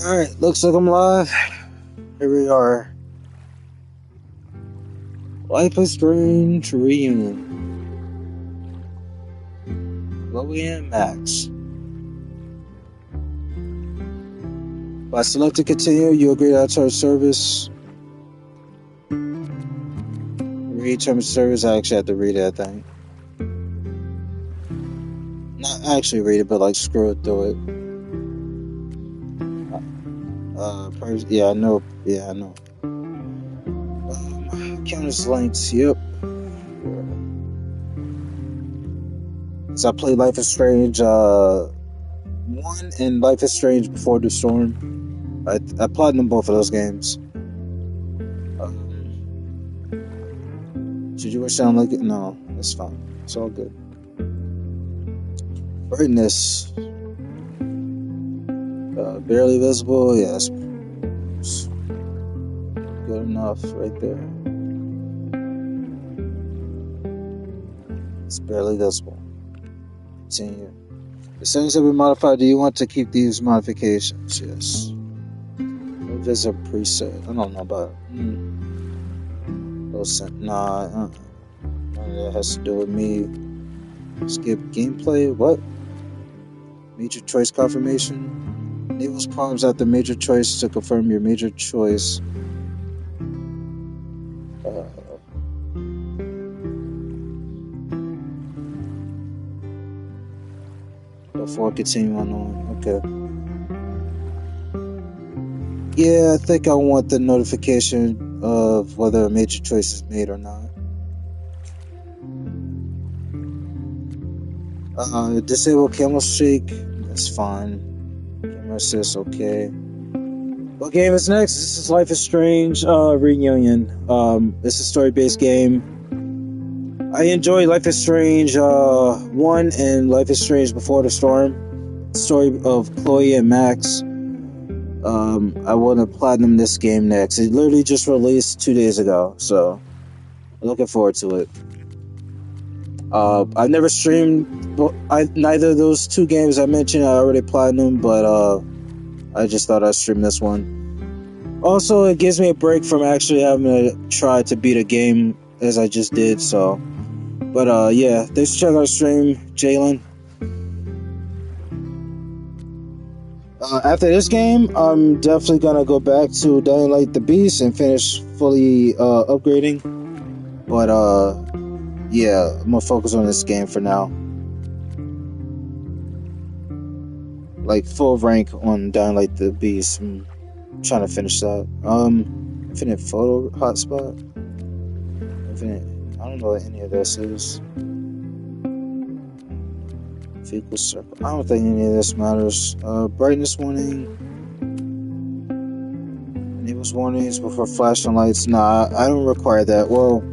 Alright, looks like I'm live. Here we are. Life is Strange reunion. Chloe and Max. If I select to continue, you agree to terms of service. Read terms of service. I actually have to read it, I think. Not actually read it, but like scroll through it. Yeah, I know. Counter's links, yep. So I played Life is Strange 1 and Life is Strange Before the Storm. I platinum both of those games. Should you sound like it? No, that's fine. It's all good. Brightness. Barely visible, yes. Good enough right there. It's barely visible. Continue. The settings have been modified. Do you want to keep these modifications? Yes. There's a preset. I don't know about Nah, that has to do with me. Skip gameplay. What? Major choice confirmation. Enables prompts after major choice to confirm your major choice. Before continuing on. Okay. Yeah, I think I want the notification of whether a major choice is made or not. Disable camel shake. That's fine. Camera assist, okay. What game is next? This is Life is Strange Reunion. It's a story-based game. I enjoy Life is Strange 1 and Life is Strange Before the Storm. Story of Chloe and Max. I want to platinum this game next. It literally just released 2 days ago, so I'm looking forward to it. I've never streamed neither of those 2 games I mentioned. I already platinum, but I just thought I'd stream this one. Also, it gives me a break from actually having to try to beat a game as I just did, so. But yeah, thanks for checking out our stream, Jalen. After this game, I'm definitely gonna go back to Dying Light the Beast and finish fully upgrading. But yeah, I'm gonna focus on this game for now. Like full rank on Dying Light the Beast. I'm trying to finish that. Infinite photo hotspot. Infinite. I don't know what any of this is. Fecal circle. I don't think any of this matters. Brightness warning. Enables warnings before flashing lights. Nah, I don't require that. Well,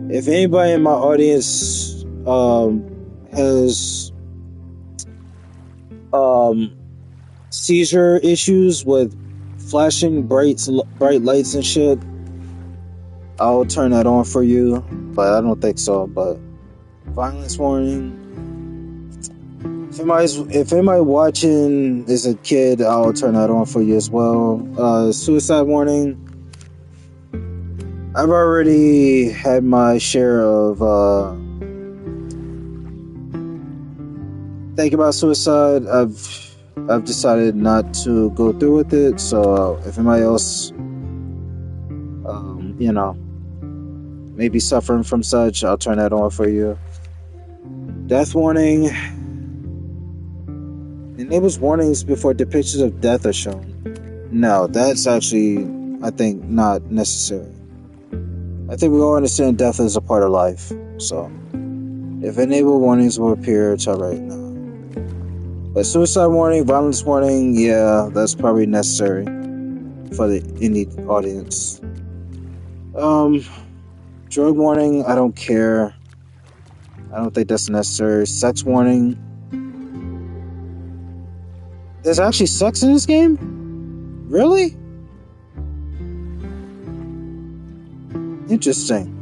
if anybody in my audience has seizure issues with flashing bright lights and shit, I'll turn that on for you, but I don't think so. But violence warning. If anybody watching is a kid, I'll turn that on for you as well. Suicide warning. I've already had my share of thinking about suicide. I've decided not to go through with it. So if anybody else, maybe suffering from such, I'll turn that on for you. Death warning. Enables warnings before depictions of death are shown. No, that's actually, I think, not necessary. I think we all understand death is a part of life. So, if enable warnings will appear, it's alright now. But suicide warning, violence warning, yeah, that's probably necessary for the indie audience. Drug warning, I don't care. I don't think that's necessary. Sex warning. There's actually sex in this game? Really? Interesting.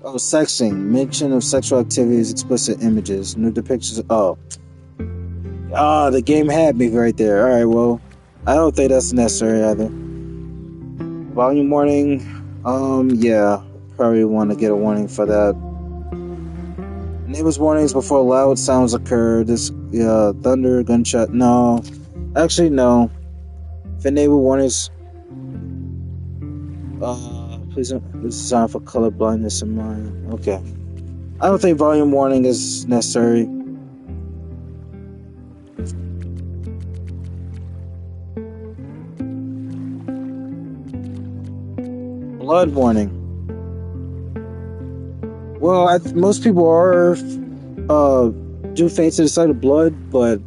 Oh, sexing. Mention of sexual activities, explicit images, new depictions. Oh. Ah, the game had me right there. All right, well, I don't think that's necessary either. Volume warning. Yeah, probably want to get a warning for that. Neighbors warnings before loud sounds occur. This, thunder, gunshot. No, actually, no. For neighbor warnings, please don't. This is on for color blindness in mind. Okay, I don't think volume warning is necessary. Blood warning. Well, most people are do faint to the sight of blood, but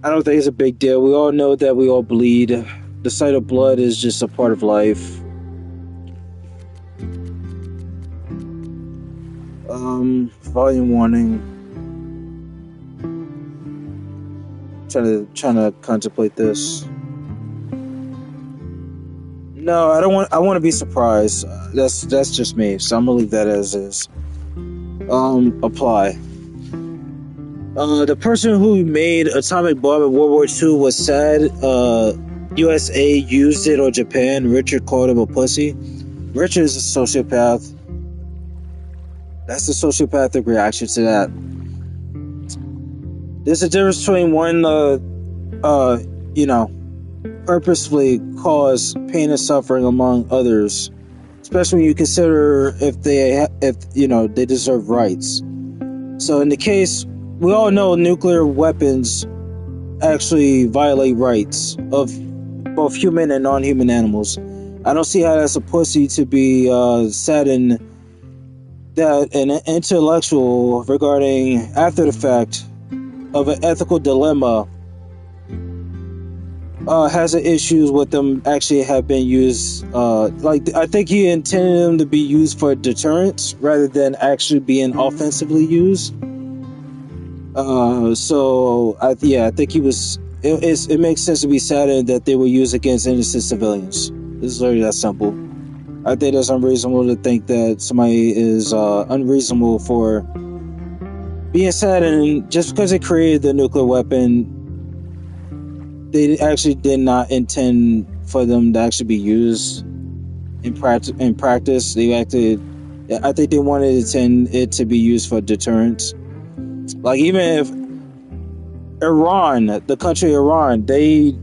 I don't think it's a big deal. We all know that we all bleed. The sight of blood is just a part of life. Volume warning. Trying to contemplate this. No, I don't want. I want to be surprised. That's just me. So I'm gonna leave that as is. Apply. The person who made atomic bomb in World War II was sad. USA used it on Japan. Richard called him a pussy. Richard is a sociopath. That's the sociopathic reaction to that. There's a difference between one, purposefully cause pain and suffering among others, especially when you consider if they deserve rights. So in the case, we all know nuclear weapons actually violate rights of both human and non-human animals. I don't see how that's a pussy to be saddened that an intellectual regarding after the fact of an ethical dilemma has issues with them actually have been used. I think he intended them to be used for deterrence rather than actually being offensively used. I think he was. It makes sense to be saddened that they were used against innocent civilians. It's literally that simple. I think that's unreasonable to think that somebody is unreasonable for being saddened just because they created the nuclear weapon. They actually did not intend for them to actually be used in practice. They acted. I think they wanted it to be used for deterrence. Like even if Iran, the country Iran, they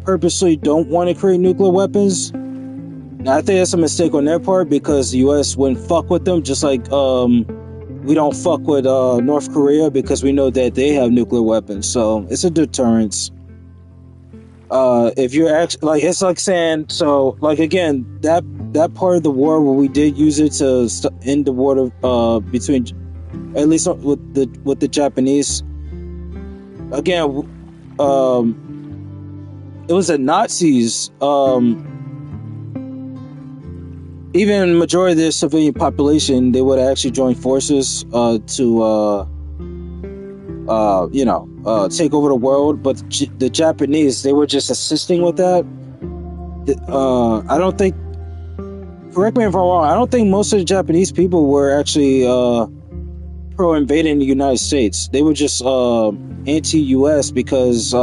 purposely don't want to create nuclear weapons. Now, I think that's a mistake on their part because the U.S. wouldn't fuck with them, just like we don't fuck with North Korea because we know that they have nuclear weapons. So it's a deterrence. If you're actually it's like saying again that part of the war where we did use it to end the war between at least with the Japanese. Again, it was the Nazis. Even majority of the civilian population, they would actually join forces to take over the world. But the Japanese, they were just assisting with that. I don't think. Correct me if I'm wrong. I don't think most of the Japanese people were actually pro invading the United States. They were just anti-U.S. because it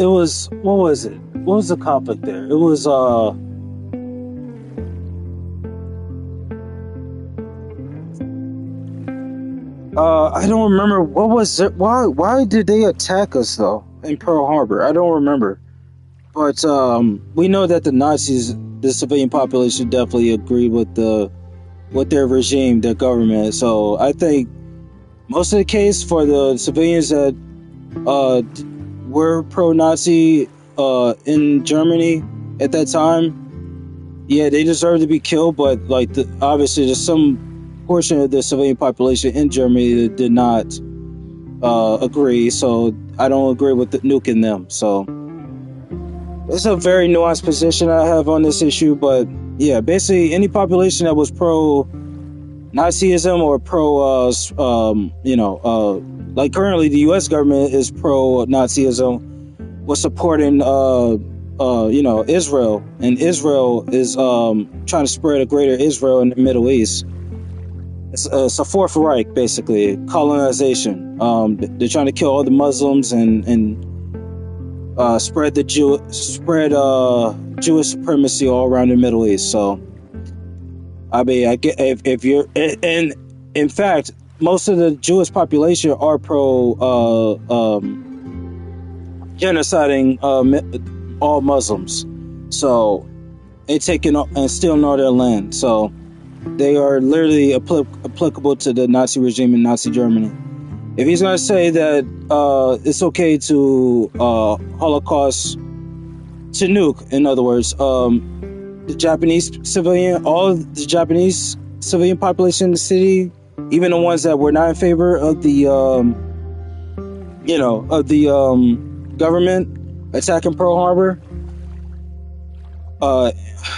was, what was it? What was the conflict there? It was I don't remember what was it. Why did they attack us though in Pearl Harbor? I don't remember. But we know that the Nazis, the civilian population, definitely agreed with their regime, their government. So I think most of the case for the civilians that were pro-Nazi in Germany at that time, yeah, they deserve to be killed. But obviously, there's some portion of the civilian population in Germany that did not agree. So I don't agree with nuking them. So it's a very nuanced position I have on this issue. But yeah, basically any population that was pro-Nazism or like currently the U.S. government is pro-Nazism, was supporting Israel, and Israel is trying to spread a greater Israel in the Middle East. It's a Fourth Reich, basically colonization. They're trying to kill all the Muslims and spread Jewish supremacy all around the Middle East. So, I mean, I get if you're, and in fact, most of the Jewish population are pro genociding all Muslims. So, and taking and stealing all their land. So, they are literally applicable to the Nazi regime in Nazi Germany. If he's going to say that it's okay to Holocaust, to nuke, in other words, the Japanese civilian, all of the Japanese civilian population in the city, even the ones that were not in favor of the, government attacking Pearl Harbor,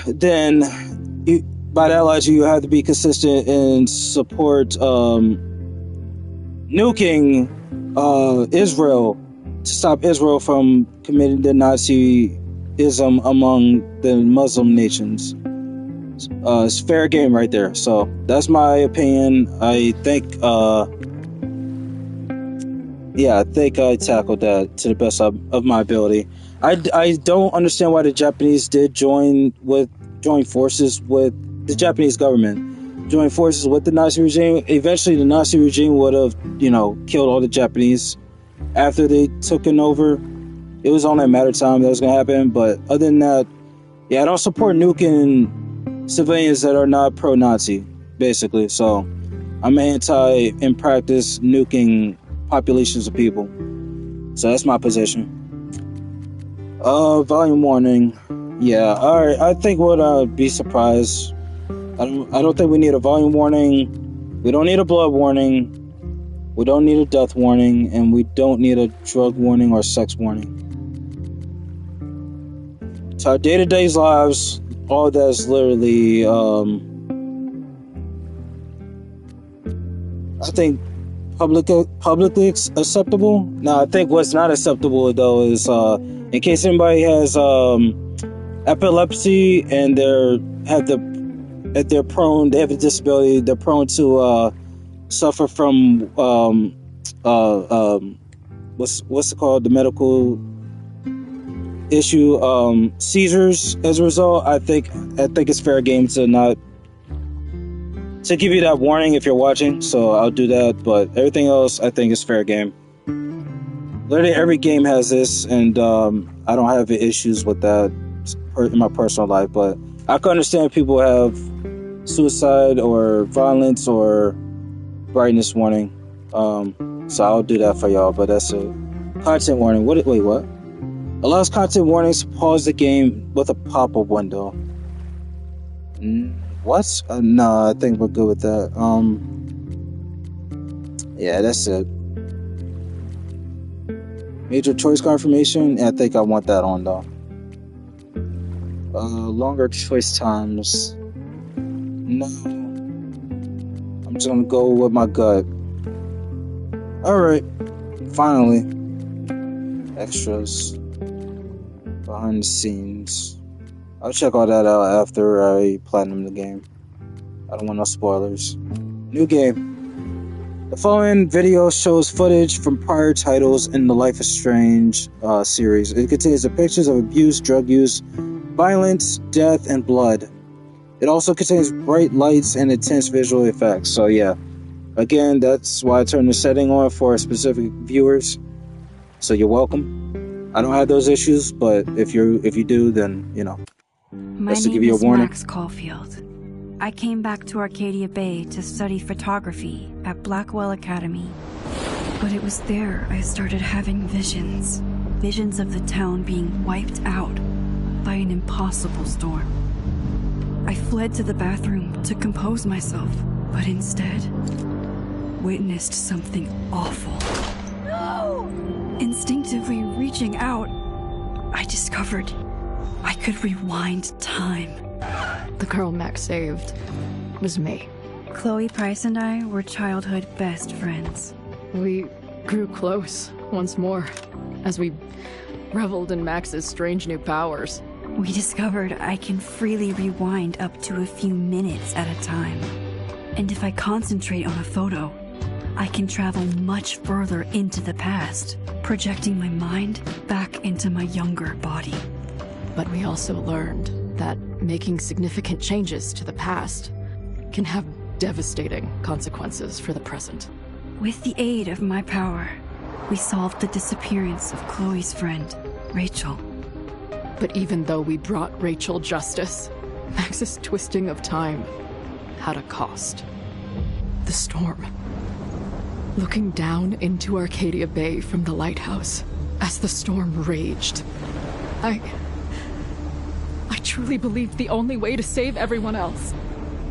then by that logic, you have to be consistent and support nuking Israel to stop Israel from committing the Nazism among the Muslim nations. It's fair game right there. So that's my opinion. I think I tackled that to the best of my ability. I don't understand why the Japanese did join forces with the Japanese government. Join forces with the Nazi regime. Eventually, the Nazi regime would have, killed all the Japanese after they took it over. It was only a matter of time that was going to happen. But other than that, I don't support nuking civilians that are not pro-Nazi, basically. So I'm anti, in practice, nuking populations of people. So that's my position. Volume warning. Yeah, all right. I think we'll be surprised. I don't think we need a volume warning. We don't need a blood warning. We don't need a death warning, and we don't need a drug warning or sex warning. To our day-to-day lives, all that's literally, I think, publicly acceptable. Now, I think what's not acceptable though is, in case anybody has epilepsy and they have a disability, they're prone to suffer from what's it called, the medical issue, seizures as a result. I think it's fair game to give you that warning if you're watching, so I'll do that. But everything else, I think is fair game. Literally every game has this, and I don't have issues with that in my personal life. But I can understand people have suicide or violence or brightness warning. So I'll do that for y'all. But that's a content warning. Wait, what? Allows content warnings to pause the game with a pop-up window. What? No, I think we're good with that. Yeah, that's it. Major choice confirmation. I think I want that on though. Longer choice times. No. I'm just gonna go with my gut. Alright. Finally. Extras. Behind the scenes. I'll check all that out after I platinum the game. I don't want no spoilers. New game. The following video shows footage from prior titles in the Life is Strange series. It contains the pictures of abuse, drug use, violence, death, and blood. It also contains bright lights and intense visual effects. So yeah, again, that's why I turned the setting on for specific viewers. So you're welcome. I don't have those issues, but if you do, then My name is Max Caulfield. I came back to Arcadia Bay to study photography at Blackwell Academy. But it was there I started having visions. Visions of the town being wiped out by an impossible storm. I fled to the bathroom to compose myself, but instead witnessed something awful. No! Instinctively reaching out, I discovered I could rewind time. The girl Max saved was me. Chloe Price and I were childhood best friends. We grew close once more as we reveled in Max's strange new powers. We discovered I can freely rewind up to a few minutes at a time. And if I concentrate on a photo, I can travel much further into the past, projecting my mind back into my younger body. But we also learned that making significant changes to the past can have devastating consequences for the present. With the aid of my power, we solved the disappearance of Chloe's friend, Rachel. But even though we brought Rachel justice, Max's twisting of time had a cost. The storm. Looking down into Arcadia Bay from the lighthouse as the storm raged, I truly believed the only way to save everyone else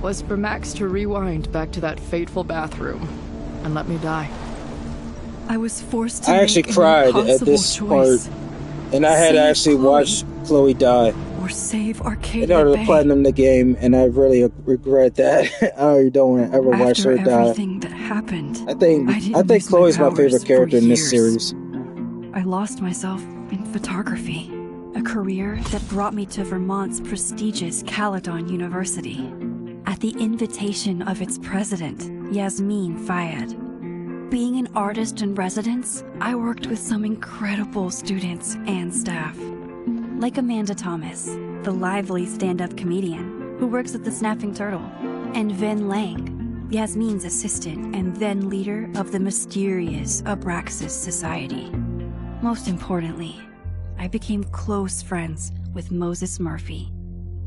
was for Max to rewind back to that fateful bathroom and let me die. I was forced to I actually cried at this part, and I had actually watched Chloe die or save Arcadia in order to Bay. platinum the game, and I really regret that. I don't want to ever watch her die. Everything that happened, I think Chloe's my favorite character in this series. I lost myself in photography, a career that brought me to Vermont's prestigious Caledon University, at the invitation of its president, Yasmin Fayed. Being an artist in residence, I worked with some incredible students and staff. Like Amanda Thomas, the lively stand-up comedian who works at the Snapping Turtle, and Ven Lang, Yasmin's assistant and then leader of the mysterious Abraxas Society. Most importantly, I became close friends with Moses Murphy,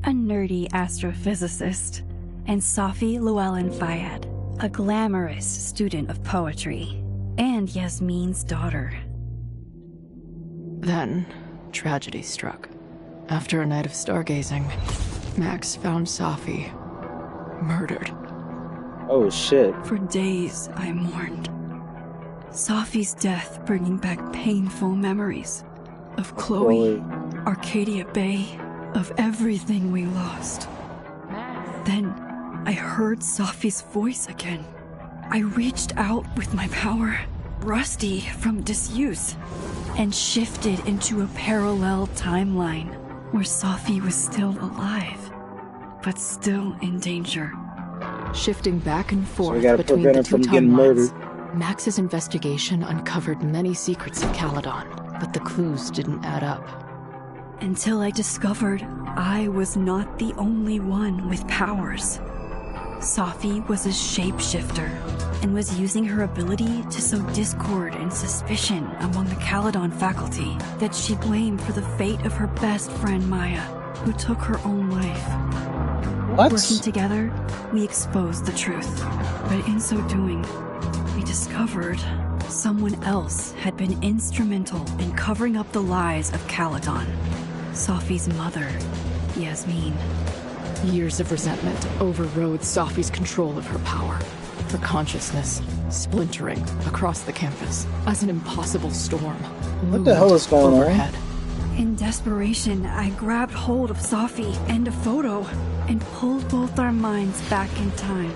a nerdy astrophysicist, and Safi Llewellyn Fayed, a glamorous student of poetry, and Yasmin's daughter. Then, tragedy struck. After a night of stargazing, Max found Safi murdered. Oh shit. For days, I mourned. Safi's death bringing back painful memories of Chloe, Arcadia Bay, of everything we lost. Then, I heard Safi's voice again. I reached out with my power, rusty from disuse, and shifted into a parallel timeline where Safi was still alive, but still in danger. Shifting back and forth So we gotta between prevent the him two from getting murdered. timelines, Max's investigation uncovered many secrets of Caledon, but the clues didn't add up. Until I discovered I was not the only one with powers. Safi was a shapeshifter and was using her ability to sow discord and suspicion among the Caledon faculty that she blamed for the fate of her best friend Maya, who took her own life. What? Working together, we exposed the truth, but in so doing, we discovered someone else had been instrumental in covering up the lies of Caledon. Safi's mother, Yasmin. Years of resentment overrode Safi's control of her power, her consciousness splintering across the campus as an impossible storm. What the hell is going on? overhead. In desperation, I grabbed hold of Safi and a photo and pulled both our minds back in time.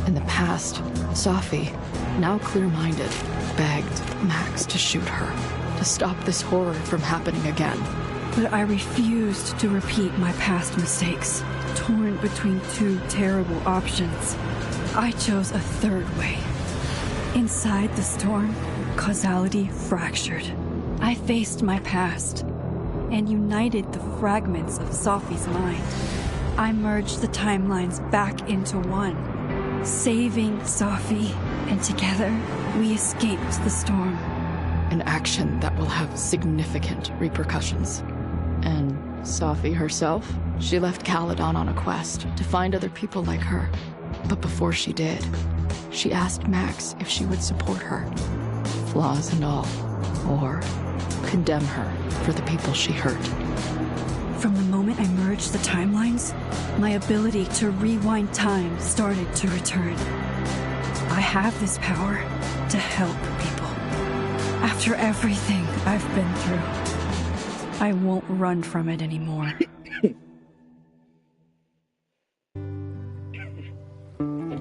In the past, Safi, now clear-minded, begged Max to shoot her, to stop this horror from happening again. But I refused to repeat my past mistakes, torn between two terrible options. I chose a third way. Inside the storm, causality fractured. I faced my past and united the fragments of Safi's mind. I merged the timelines back into one, saving Safi, and together we escaped the storm. An action that will have significant repercussions. And Safi herself? She left Caledon on a quest to find other people like her. But before she did, she asked Max if she would support her, flaws and all, or condemn her for the people she hurt. From the moment I merged the timelines, my ability to rewind time started to return. I have this power to help people. After everything I've been through, I won't run from it anymore.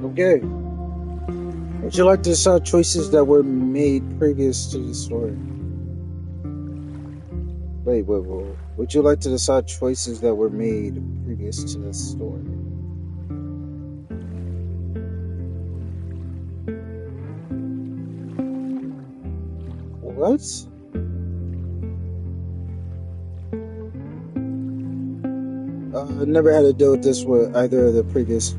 Okay. Would you like to decide choices that were made previous to the story? Wait. Would you like to decide choices that were made previous to the story? What? Never had to deal with this with either of the previous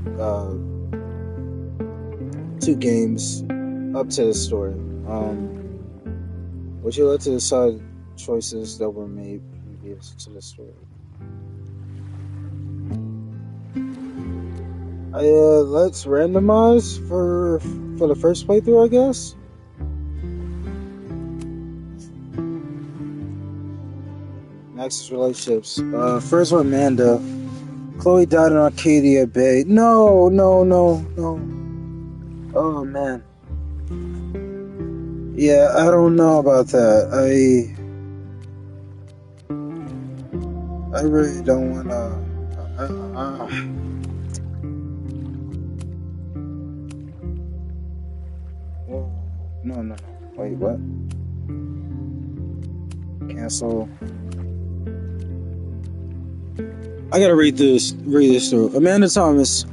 two games up to the story. Would you like to decide choices that were made previous to the story? Let's randomize for the first playthrough, I guess. Max's relationships. First with Amanda. Chloe died in Arcadia Bay. No. Oh man. Yeah, I don't know about that. I really don't wanna. No. Wait, what? Cancel. I gotta read this through. Amanda Thomas.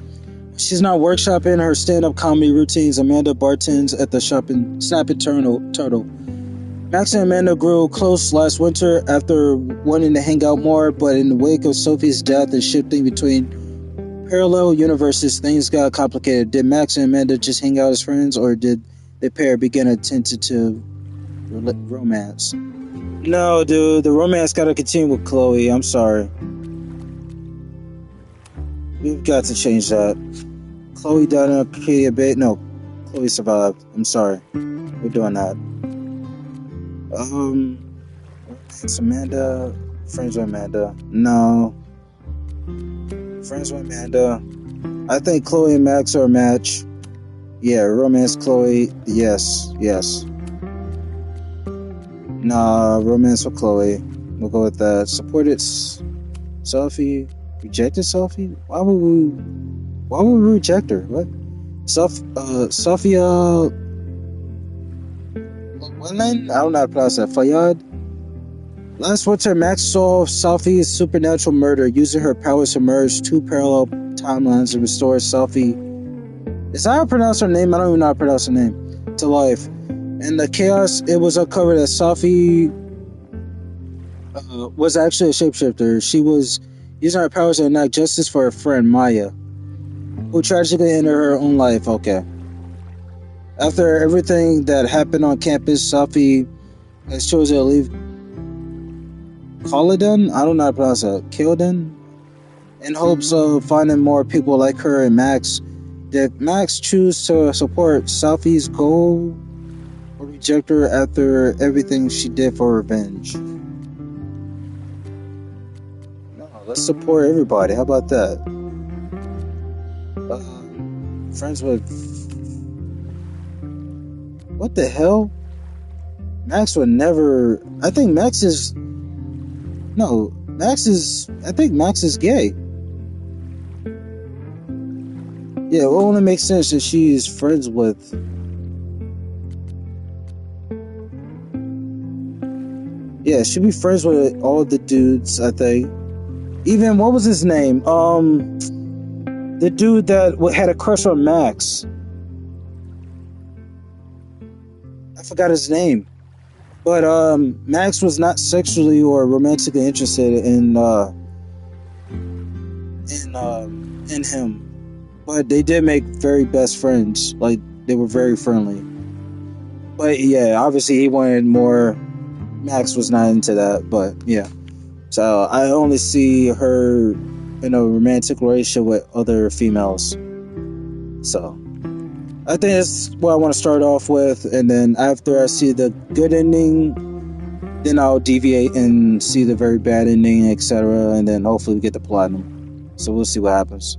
She's now workshopping her stand-up comedy routines. Amanda bartends at the Snapping Turtle. Max and Amanda grew close last winter after wanting to hang out more, but in the wake of Sophie's death and shifting between parallel universes, things got complicated. Did Max and Amanda just hang out as friends, or did the pair begin a tentative romance? No, dude, the romance gotta continue with Chloe. I'm sorry. We've got to change that. Chloe died in Arcadia Bay. No, Chloe survived. I'm sorry. We're doing that. It's Amanda. Friends with Amanda. No. Friends with Amanda. I think Chloe and Max are a match. Yeah, romance Chloe. Yes. Nah, romance with Chloe. We'll go with that. Supported Sophie. Rejected Sophie? Why would we reject her? What? Sophia Women? I don't know how to pronounce that. Fayyad? Last winter, Max solved Sophie's supernatural murder using her powers to merge two parallel timelines and restore Sophie. Is that how I pronounce her name? I don't even know how to pronounce her name. To life. In the chaos, it was uncovered that Sophie was actually a shapeshifter. She was using her powers to enact justice for her friend, Maya, who tragically ended her own life. Okay. After everything that happened on campus, Sophie has chosen to leave Kaladin? I don't know how to pronounce that. Kaladin? In hopes of finding more people like her and Max. Did Max choose to support Sophie's goal or reject her after everything she did for revenge? No, let's support everybody. How about that? Friends with... What the hell? Max would never... I think Max is gay. Yeah, it only makes sense that she's friends with... Yeah, she'd be friends with all the dudes, I think. Even, what was his name? The dude that had a crush on Max. I forgot his name. But Max was not sexually or romantically interested in him. But they did make very best friends. Like, they were very friendly. But yeah, obviously he wanted more. Max was not into that, but yeah. So I only see her in a romantic relationship with other females. So I think that's what I want to start off with, and then after I see the good ending, then I'll deviate and see the very bad ending, etc., and then hopefully we get the platinum. So we'll see what happens.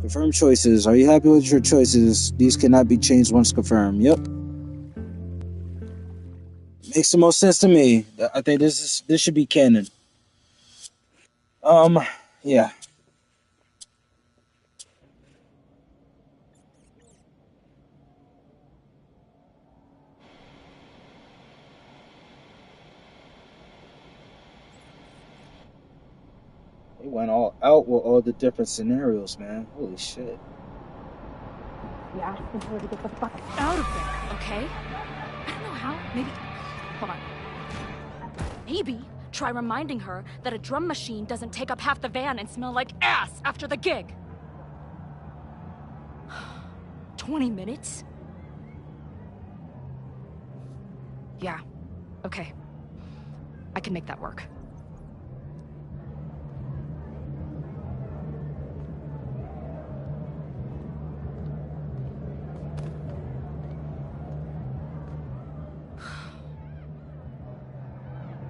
Confirm choices. Are you happy with your choices? These cannot be changed once confirmed. Yep. Makes the most sense to me. I think this should be canon. Yeah. out with all the different scenarios, man. Holy shit. Yeah, and tell her to get the fuck out of there, okay? I don't know how. Maybe... Hold on. Maybe try reminding her that a drum machine doesn't take up half the van and smell like ass after the gig. 20 minutes? Yeah. Okay. I can make that work.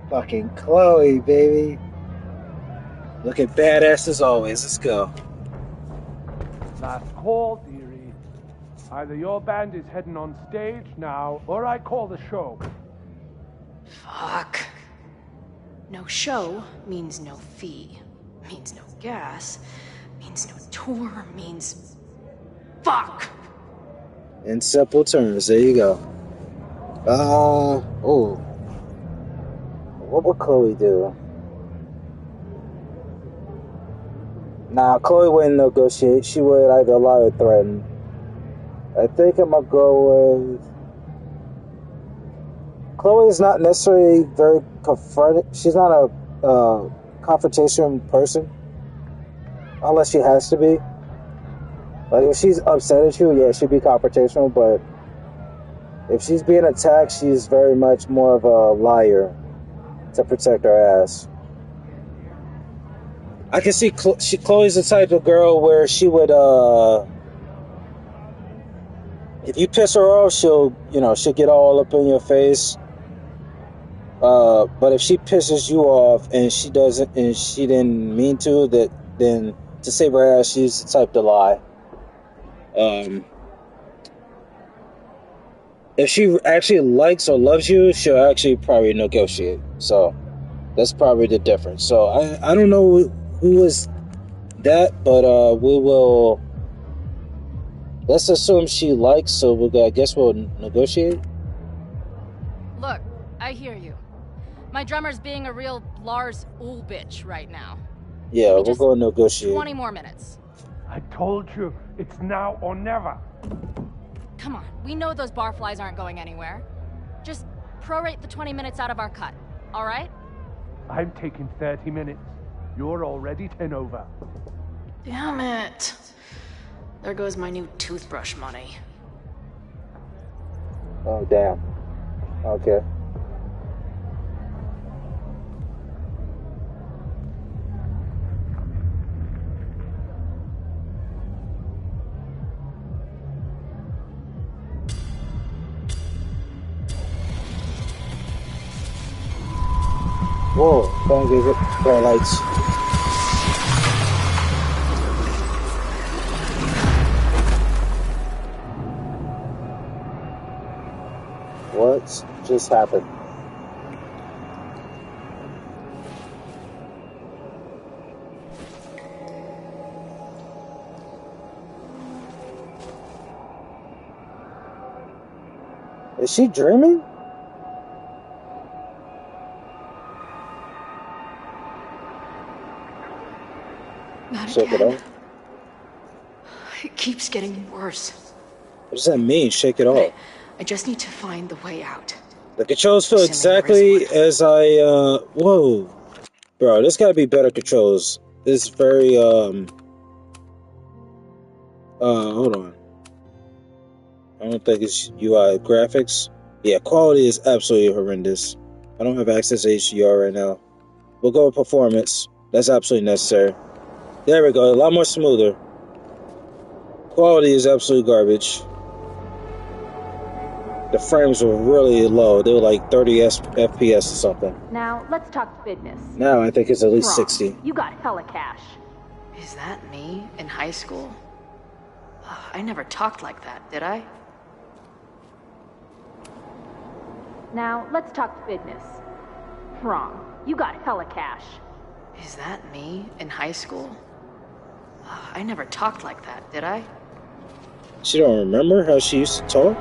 Fucking Chloe, baby. Looking badass as always. Let's go. Last call, dearie. Either your band is heading on stage now, or I call the show. Fuck. No show means no fee. Means no gas. Means no tour. Means... Fuck! In simple terms, there you go. Oh. What would Chloe do? Nah, Chloe wouldn't negotiate. She would either lie or threaten. I think I'm gonna go with... Chloe is not necessarily very confronting. She's not a confrontation person. Unless she has to be. Like, if she's upset at you, yeah, she'd be confrontational, but if she's being attacked, she's very much more of a liar to protect her ass. I can see Chloe's the type of girl where she would, if you piss her off, she'll get all up in your face. But if she pisses you off and she didn't mean to, then to save her ass, she's the type to lie. If she actually likes or loves you, she'll actually probably negotiate. So that's probably the difference. So I don't know who is that, but we will. Let's assume she likes, so I guess we'll negotiate. Look, I hear you. My drummer's being a real Lars Ulrich right now. Yeah, we'll go negotiate. 20 more minutes. I told you, it's now or never. Come on, we know those barflies aren't going anywhere. Just prorate the 20 minutes out of our cut, all right? I'm taking 30 minutes. You're already 10 over. Damn it. There goes my new toothbrush money. Oh, damn. Okay. Whoa, don't give it bright lights. What just happened? Is she dreaming? Not Shake again. it off. It keeps getting worse. What does that mean? Shake it off. I just need to find the way out. The controls feel exactly as I, whoa. Bro, there's gotta be better controls. This is very, hold on. I don't think it's UI graphics. Yeah, quality is absolutely horrendous. I don't have access to HDR right now. We'll go with performance. That's absolutely necessary. There we go, a lot more smoother. Quality is absolute garbage. The frames were really low. They were like 30 FPS or something. Now, let's talk business. Now I think it's at least Wrong. 60. You got hella cash. Is that me in high school? I never talked like that, did I? Now, let's talk business. Wrong. You got hella cash. Is that me in high school? I never talked like that, did I? She don't remember how she used to talk?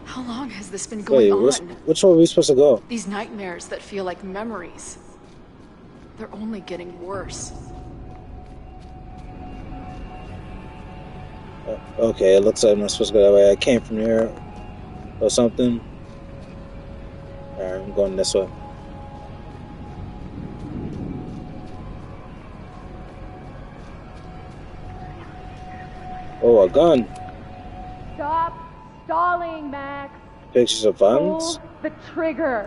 How long has has this been going on? Which way are we supposed to go? These nightmares that feel like memories. They're only getting worse. Okay, it looks like I'm not supposed to go that way. I came from here or something. Alright, I'm going this way. Oh, a gun. Stop stalling, Max. Pictures of violence? Pull the trigger.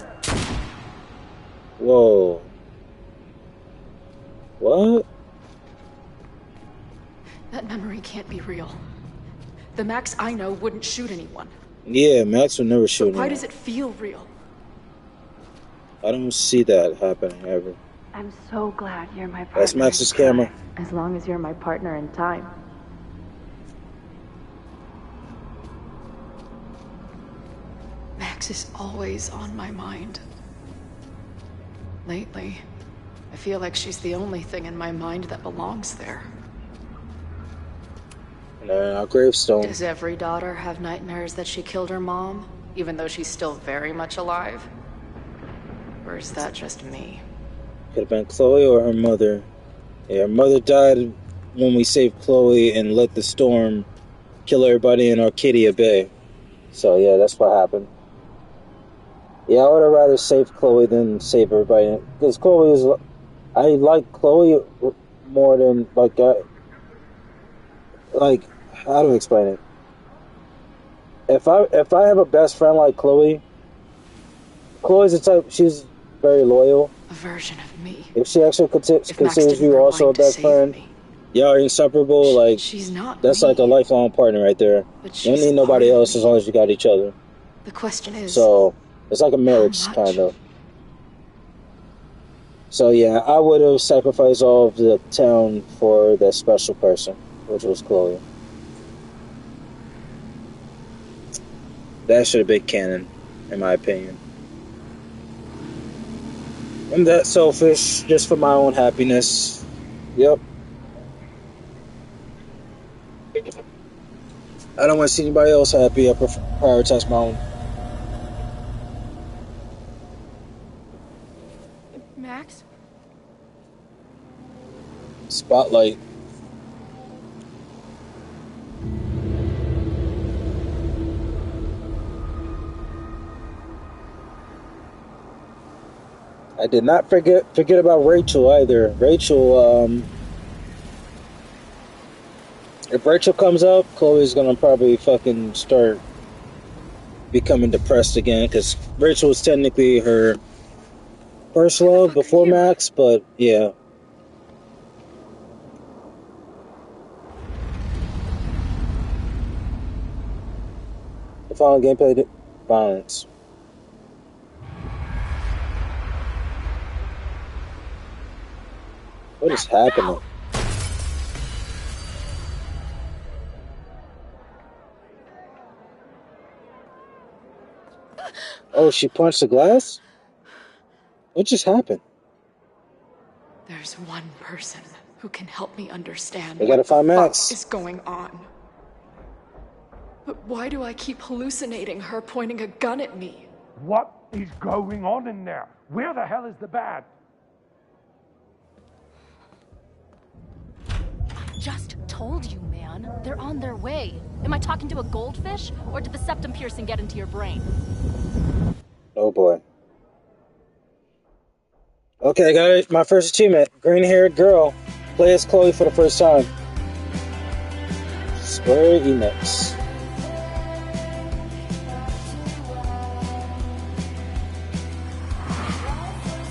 Whoa. What? That memory can't be real. The Max I know wouldn't shoot anyone. Yeah, Max would never shoot anyone. Why does it feel real? I don't see that happening ever. I'm so glad you're my partner. That's Max's camera. As long as you're my partner in time. Max is always on my mind. Lately, I feel like she's the only thing in my mind that belongs there. And our gravestone. Does every daughter have nightmares that she killed her mom, even though she's still very much alive? Or is that just me? Could have been Chloe or her mother. Yeah, her mother died when we saved Chloe and let the storm kill everybody in Arcadia Bay. So yeah, that's what happened. Yeah, I would have rather saved Chloe than save everybody. Because Chloe is... I like Chloe more than... Like, how do I explain it? If I have a best friend like Chloe's the type... She's very loyal. A version of me. If she actually considers you also a best friend, y'all are inseparable. Like, she's not. That's like a lifelong partner right there. You don't need nobody else as long as you got each other. The question is. So it's like a marriage kind of. So yeah, I would have sacrificed all of the town for that special person, which was Chloe. That should have been canon, in my opinion. I'm that selfish, just for my own happiness. Yep. I don't want to see anybody else happy. I prioritize my own. Max? Spotlight. I did not forget about Rachel either. Rachel, if Rachel comes up, Chloe's gonna probably fucking start becoming depressed again, because Rachel was technically her first love before Max, but yeah. The final gameplay violence. What is happening? Oh, she punched the glass? What just happened? There's one person who can help me understand we gotta find Max. What is going on. But why do I keep hallucinating her pointing a gun at me? What is going on in there? Where the hell is the bat? Just told you, man. They're on their way. Am I talking to a goldfish, or did the septum piercing get into your brain? Oh boy. Okay, I got it. My first achievement. Green-haired girl. Play as Chloe for the first time. Square Enix.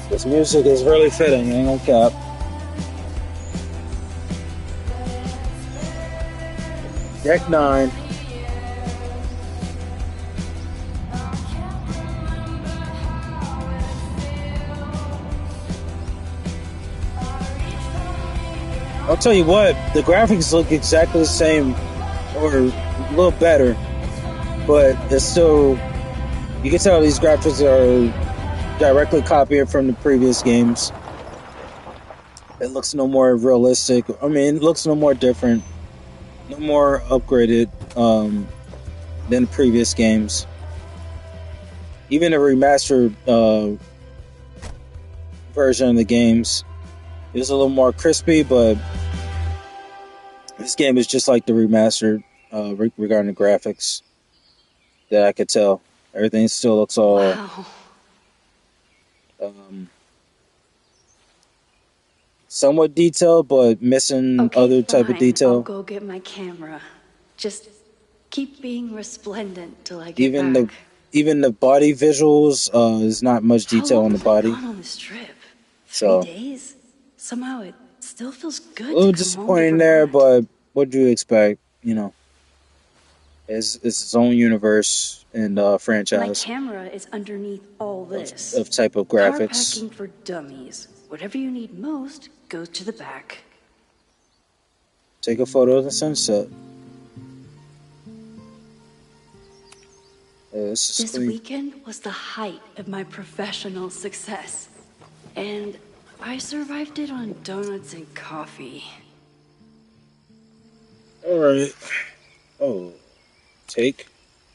This music is really fitting, ain't gonna cap. Deck 9. I'll tell you what, the graphics look exactly the same, or a little better, but it's still, you can tell these graphics are directly copied from the previous games. It looks no more realistic. I mean, it looks no more different. No more upgraded than previous games. Even the remastered version of the games is a little more crispy, but this game is just like the remastered regarding the graphics that I could tell. Everything still looks all Wow. Somewhat detailed, but missing Okay, other type of fine. detail. I'll go get my camera. Just keep being resplendent till I get Even back. the body visuals is not much detail on the body. How long have I gone on this trip? 3 So days? Somehow it still feels good. a little to come home disappointing to there, Vermont. but what do you expect? You know, it's its own universe and My franchise camera is underneath all this. of type of Car graphics. packing for dummies. Whatever you need most goes to the back. Take a photo of the sunset. This This clean. weekend was the height of my professional success. And I survived it on donuts and coffee. All right. Oh, take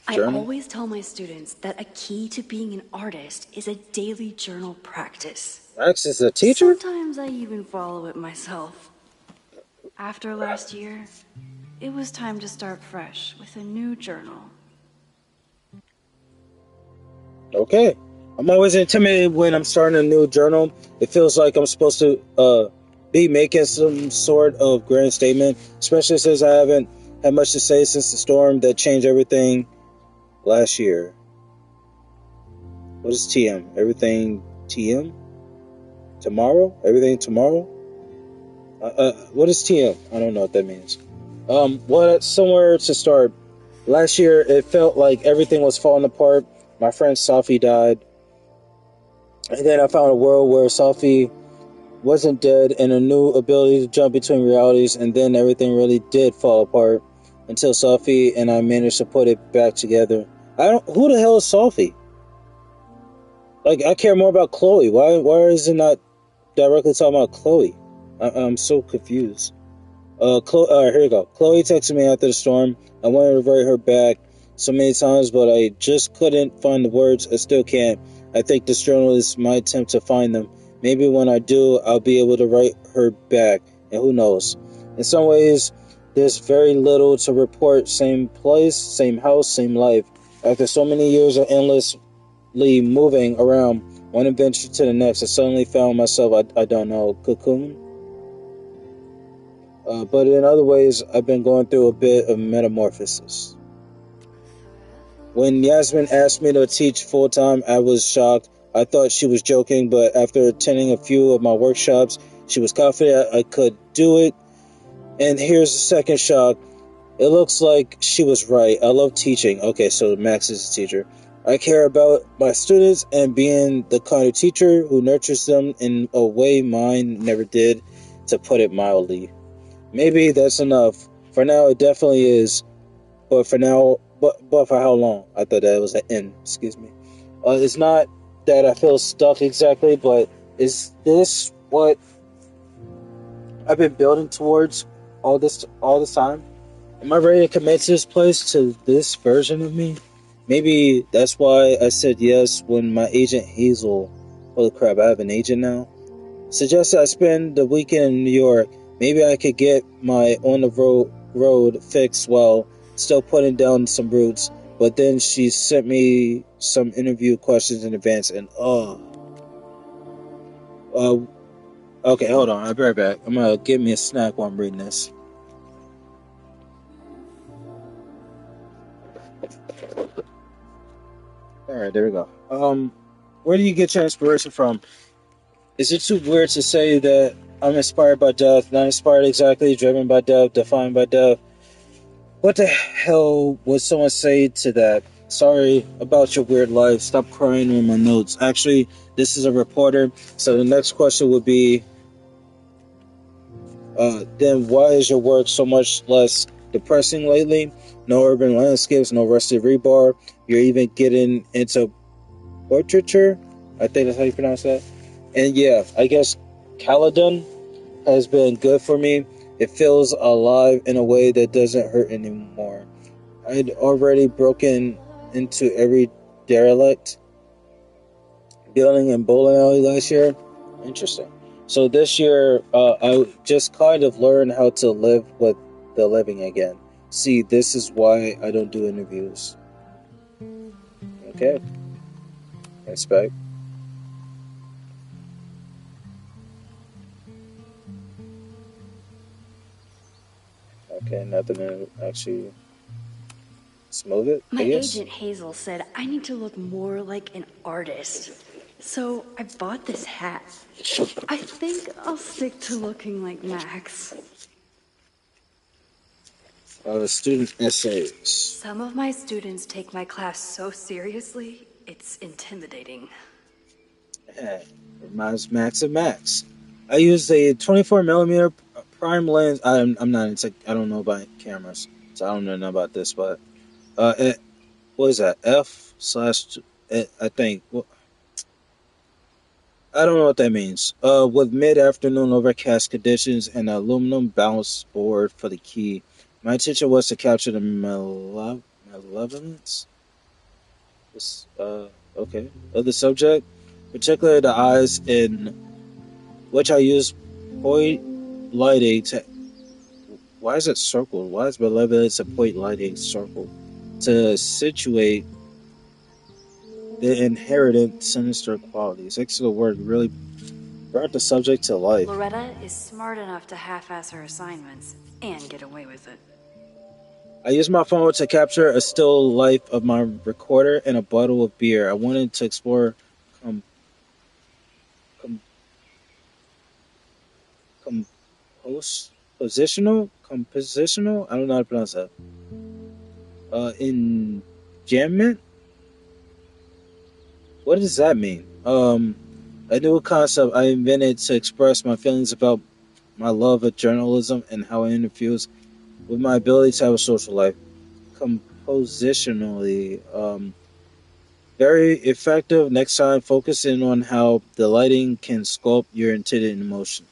I journal. always tell my students that a key to being an artist is a daily journal practice. Max is a teacher. Sometimes I even follow it myself. After last year, it was time to start fresh with a new journal. Okay. I'm always intimidated when I'm starting a new journal. It feels like I'm supposed to be making some sort of grand statement, especially since I haven't had much to say since the storm that changed everything last year. What is TM? Everything TM? Tomorrow? Everything tomorrow? What is TM? I don't know what that means. Somewhere to start. Last year, it felt like everything was falling apart. My friend Safi died. And then I found a world where Safi wasn't dead and a new ability to jump between realities, and then everything really did fall apart until Safi and I managed to put it back together. Who the hell is Safi? Like, I care more about Chloe. Why is it not directly talking about Chloe? I'm so confused. Here we go. Chloe texted me after the storm. I wanted to write her back so many times, but I just couldn't find the words. I still can't. I think this journal is my attempt to find them. Maybe when I do, I'll be able to write her back, and who knows. In some ways, there's very little to report. Same place, same house, same life. After so many years of endlessly moving around one adventure to the next, I suddenly found myself, I don't know, cocoon? But in other ways, I've been going through a bit of metamorphosis. When Yasmin asked me to teach full-time, I was shocked. I thought she was joking, but after attending a few of my workshops, she was confident I could do it. And here's the second shock. It looks like she was right. I love teaching. Okay, so Max is a teacher. I care about my students and being the kind of teacher who nurtures them in a way mine never did, to put it mildly. Maybe that's enough. For now, it definitely is. But for now, but for how long? I thought that was an N. Excuse me. It's not that I feel stuck exactly, but is this what I've been building towards all this time? Am I ready to commit to this place, to this version of me? Maybe that's why I said yes when my agent Hazel, holy crap, I have an agent now, suggested I spend the weekend in New York. Maybe I could get my on the road fixed while still putting down some roots. But then she sent me some interview questions in advance, and okay, hold on, I'll be right back. I'm gonna give me a snack while I'm reading this. Alright, there we go. Where do you get your inspiration from? Is it too weird to say that I'm inspired by death? Not inspired exactly, driven by death, defined by death. What the hell would someone say to that? Sorry about your weird life. Stop crying on my notes. Actually, this is a reporter, so the next question would be, then why is your work so much less depressing lately? No urban landscapes, no rusted rebar. You're even getting into portraiture. I think that's how you pronounce that. And yeah, I guess Caledon has been good for me. It feels alive in a way that doesn't hurt anymore. I'd already broken into every derelict building in bowling alley last year. Interesting. So this year, I just kind of learned how to live with the living again. See, this is why I don't do interviews. Okay. Respect. Okay, nothing to actually smooth it, My I guess. agent Hazel said I need to look more like an artist. So I bought this hat. I think I'll stick to looking like Max. Student essays. Some of my students take my class so seriously, it's intimidating. Reminds Max of Max. I used a 24mm prime lens. I'm not into. I don't know about cameras, so I don't know about this. But what is that? F slash. I think. Well, I don't know what that means. With mid-afternoon overcast conditions and an aluminum bounce board for the key, my intention was to capture the malevolence. This, okay, of the subject, particularly the eyes, in which I use point lighting to. Why is it circled? Why is malevolence a point lighting circle to situate the inherent sinister qualities? Actually, the word really brought the subject to life. Loretta is smart enough to half-ass her assignments and get away with it. I used my phone to capture a still life of my recorder and a bottle of beer. I wanted to explore com- compositional. I don't know how to pronounce that. Enjambment. What does that mean? A new concept I invented to express my feelings about my love of journalism and how it interferes with my ability to have a social life. Compositionally, very effective. Next time, focusing on how the lighting can sculpt your intended emotion.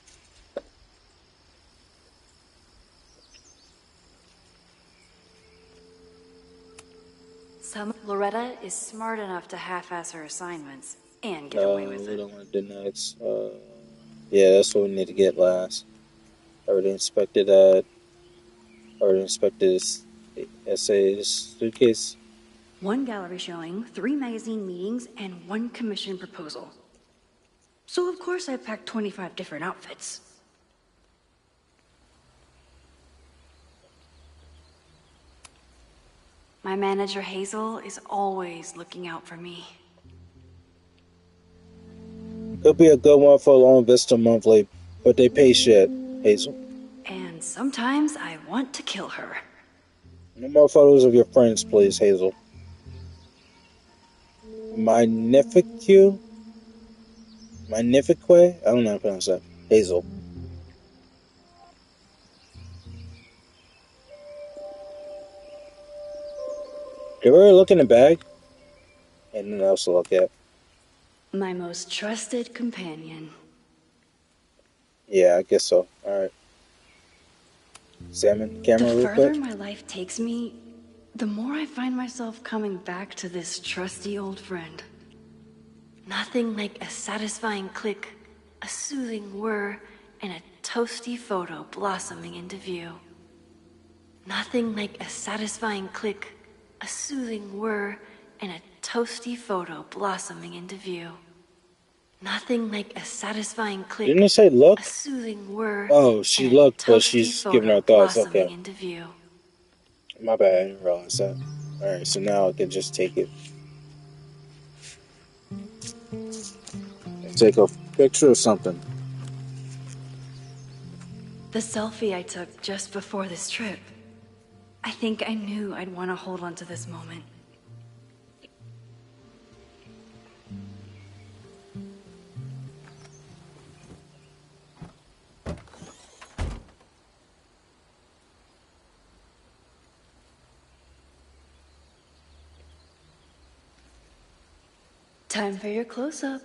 Loretta is smart enough to half-ass her assignments and get away with it. We don't want to do next. Yeah, that's what we need to get last. I already inspected that. Already inspected this essays suitcase. 1 gallery showing, 3 magazine meetings, and 1 commission proposal. So of course I packed 25 different outfits. My manager Hazel is always looking out for me. Could be a good one for a Long Vista Monthly, but they pay shit, Hazel. And sometimes I want to kill her. No more photos of your friends, please, Hazel. Magnifique? Magnifique? I don't know how to pronounce that. Hazel. Did we ever look in the bag? Anything else to look at? My most trusted companion. Yeah, I guess so. Alright. Examine the camera real quick. The further my life takes me, the more I find myself coming back to this trusty old friend. Nothing like a satisfying click, a soothing whir, and a toasty photo blossoming into view. Nothing like a satisfying click, a soothing whir, and a toasty photo blossoming into view. Nothing like a satisfying click. Didn't it say look? A soothing whir. Oh, she looked, but she's giving her thoughts. Okay. Into view. My bad, I didn't realize that. Alright, so now I can just take it. Take a picture or something. The selfie I took just before this trip. I think I knew I'd want to hold on to this moment. Time for your close-up.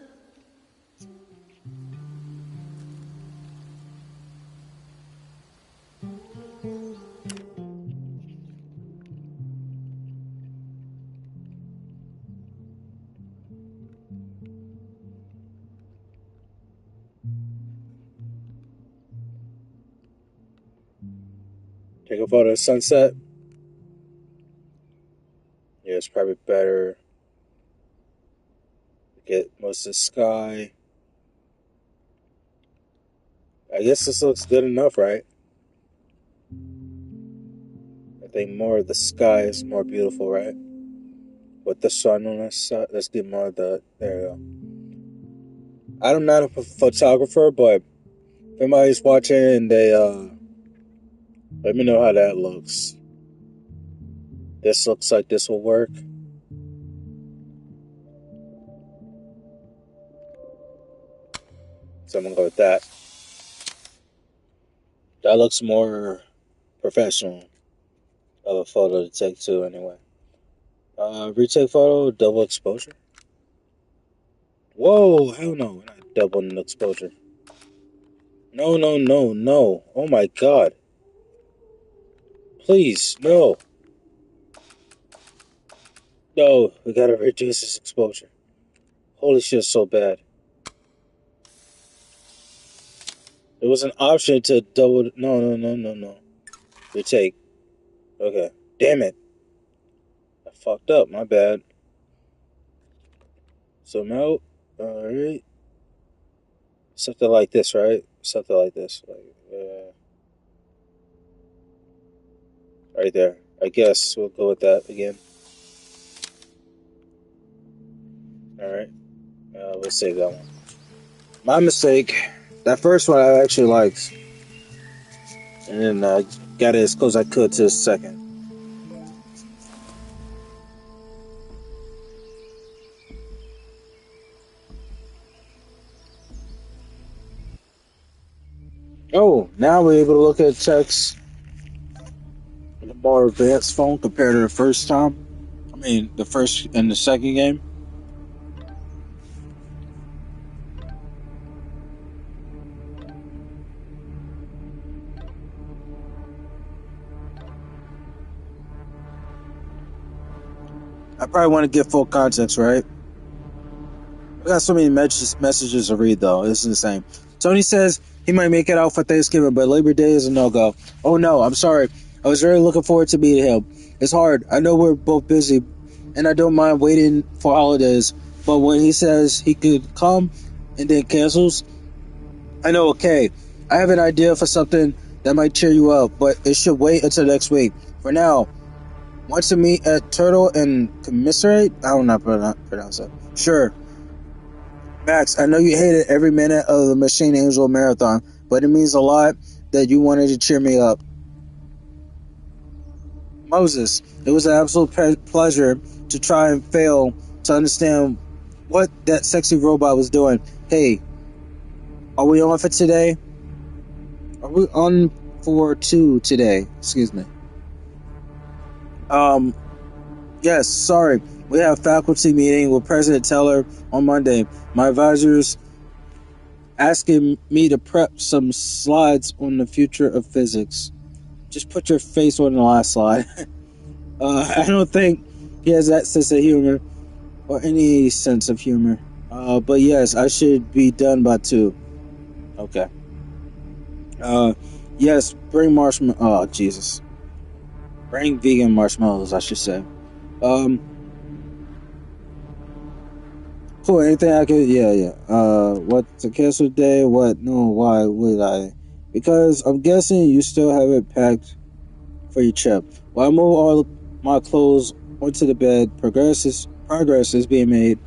Take a photo of sunset. Yeah, it's probably better. Get most of the sky. I guess this looks good enough, right? I think more of the sky is more beautiful, right? With the sun on the side. Let's get more of the... There you go. I'm not a photographer, but if anybody's watching and they... let me know how that looks. This looks like this will work. So I'm going to go with that. That looks more professional of a photo to take too, anyway. Retake photo, double exposure. Whoa, hell no, we're not doubling exposure. No. Oh my god. Please, no. No, we gotta reduce this exposure. Holy shit, it's so bad. There was an option to double... No. Retake. Okay. Damn it. I fucked up, my bad. Zoom out. Alright. Something like this, right? Something like this. Right there. I guess we'll go with that again. Alright. We'll save that one. My mistake. That first one I actually liked. And then I got it as close as I could to the second. Oh, now we're able to look at text in a more advanced phone compared to the first time. I mean, the first and the second game. I probably want to get full context, right? I got so many messages to read, though. It's insane. Tony says he might make it out for Thanksgiving, but Labor Day is a no-go. Oh, no, I'm sorry. I was really looking forward to meeting him. It's hard. I know we're both busy, and I don't mind waiting for holidays, but when he says he could come and then cancels, I know, okay, I have an idea for something that might cheer you up, but it should wait until next week. For now, want to meet at Turtle and commiserate? I don't know how to pronounce that. Sure. Max, I know you hated every minute of the Machine Angel marathon, but it means a lot that you wanted to cheer me up. Moses, it was an absolute pleasure to try and fail to understand what that sexy robot was doing. Hey, are we on for today? Are we on for 2 today? Excuse me. Yes, sorry. We have a faculty meeting with President Teller on Monday. My advisors asking me to prep some slides on the future of physics. Just put your face on the last slide. I don't think he has that sense of humor or any sense of humor. But yes, I should be done by 2. Okay. Yes, bring marshmallows. Oh, Jesus. Bring vegan marshmallows, I should say. Cool, anything I could... Yeah. What's a cancel day? What? No, why would I? Because I'm guessing you still haven't packed for your trip. While I move all my clothes onto the bed, progress is being made.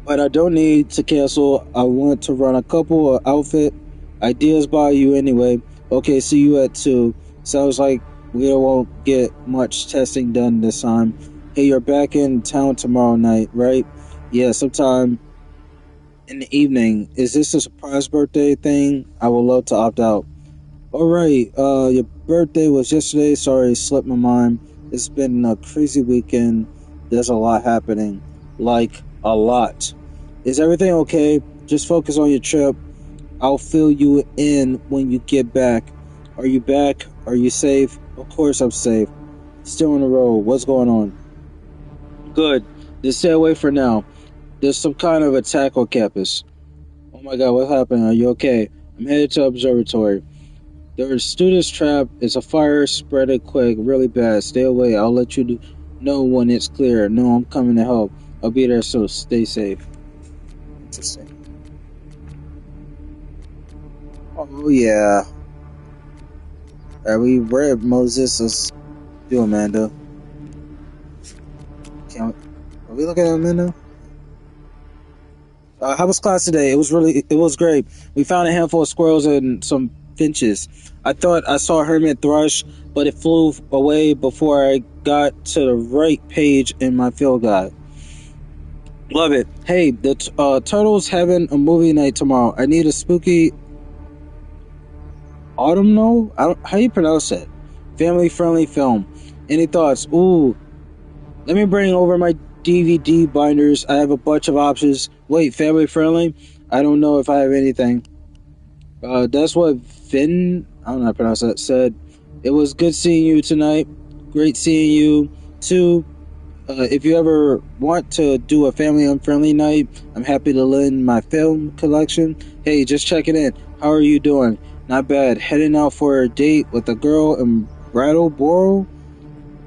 But I don't need to cancel. I want to run a couple of outfit ideas by you anyway. Okay, see you at 2. Sounds like we won't get much testing done this time. Hey, you're back in town tomorrow night, right? Yeah, sometime in the evening. Is this a surprise birthday thing? I would love to opt out. Alright, your birthday was yesterday. Sorry, slipped my mind. It's been a crazy weekend. There's a lot happening. Like, a lot. Is everything okay? Just focus on your trip. I'll fill you in when you get back. Are you back? Are you safe? Of course I'm safe. Still on the road. What's going on? Good. Just stay away for now. There's some kind of attack on campus. Oh my god, what happened? Are you okay? I'm headed to observatory. There are students trapped. It's a fire spreading quick, really bad. Stay away. I'll let you know when it's clear. No, I'm coming to help. I'll be there, so stay safe. Interesting. Oh, yeah. We read Moses. Let's do Amanda. Are we looking at Amanda? How was class today? It was great. We found a handful of squirrels and some finches. I thought I saw a hermit thrush, but it flew away before I got to the right page in my field guide. Love it. Hey, the Turtles having a movie night tomorrow. I need a spooky autumnal? How do you pronounce that? Family-friendly film. Any thoughts? Ooh, let me bring over my DVD binders. I have a bunch of options. Wait, family-friendly? I don't know if I have anything. That's what Finn, I don't know how to pronounce that, said. It was good seeing you tonight. Great seeing you, too. If you ever want to do a family-unfriendly night, I'm happy to lend my film collection. Hey, just checking in. How are you doing? Not bad. Heading out for a date with a girl in Brattleboro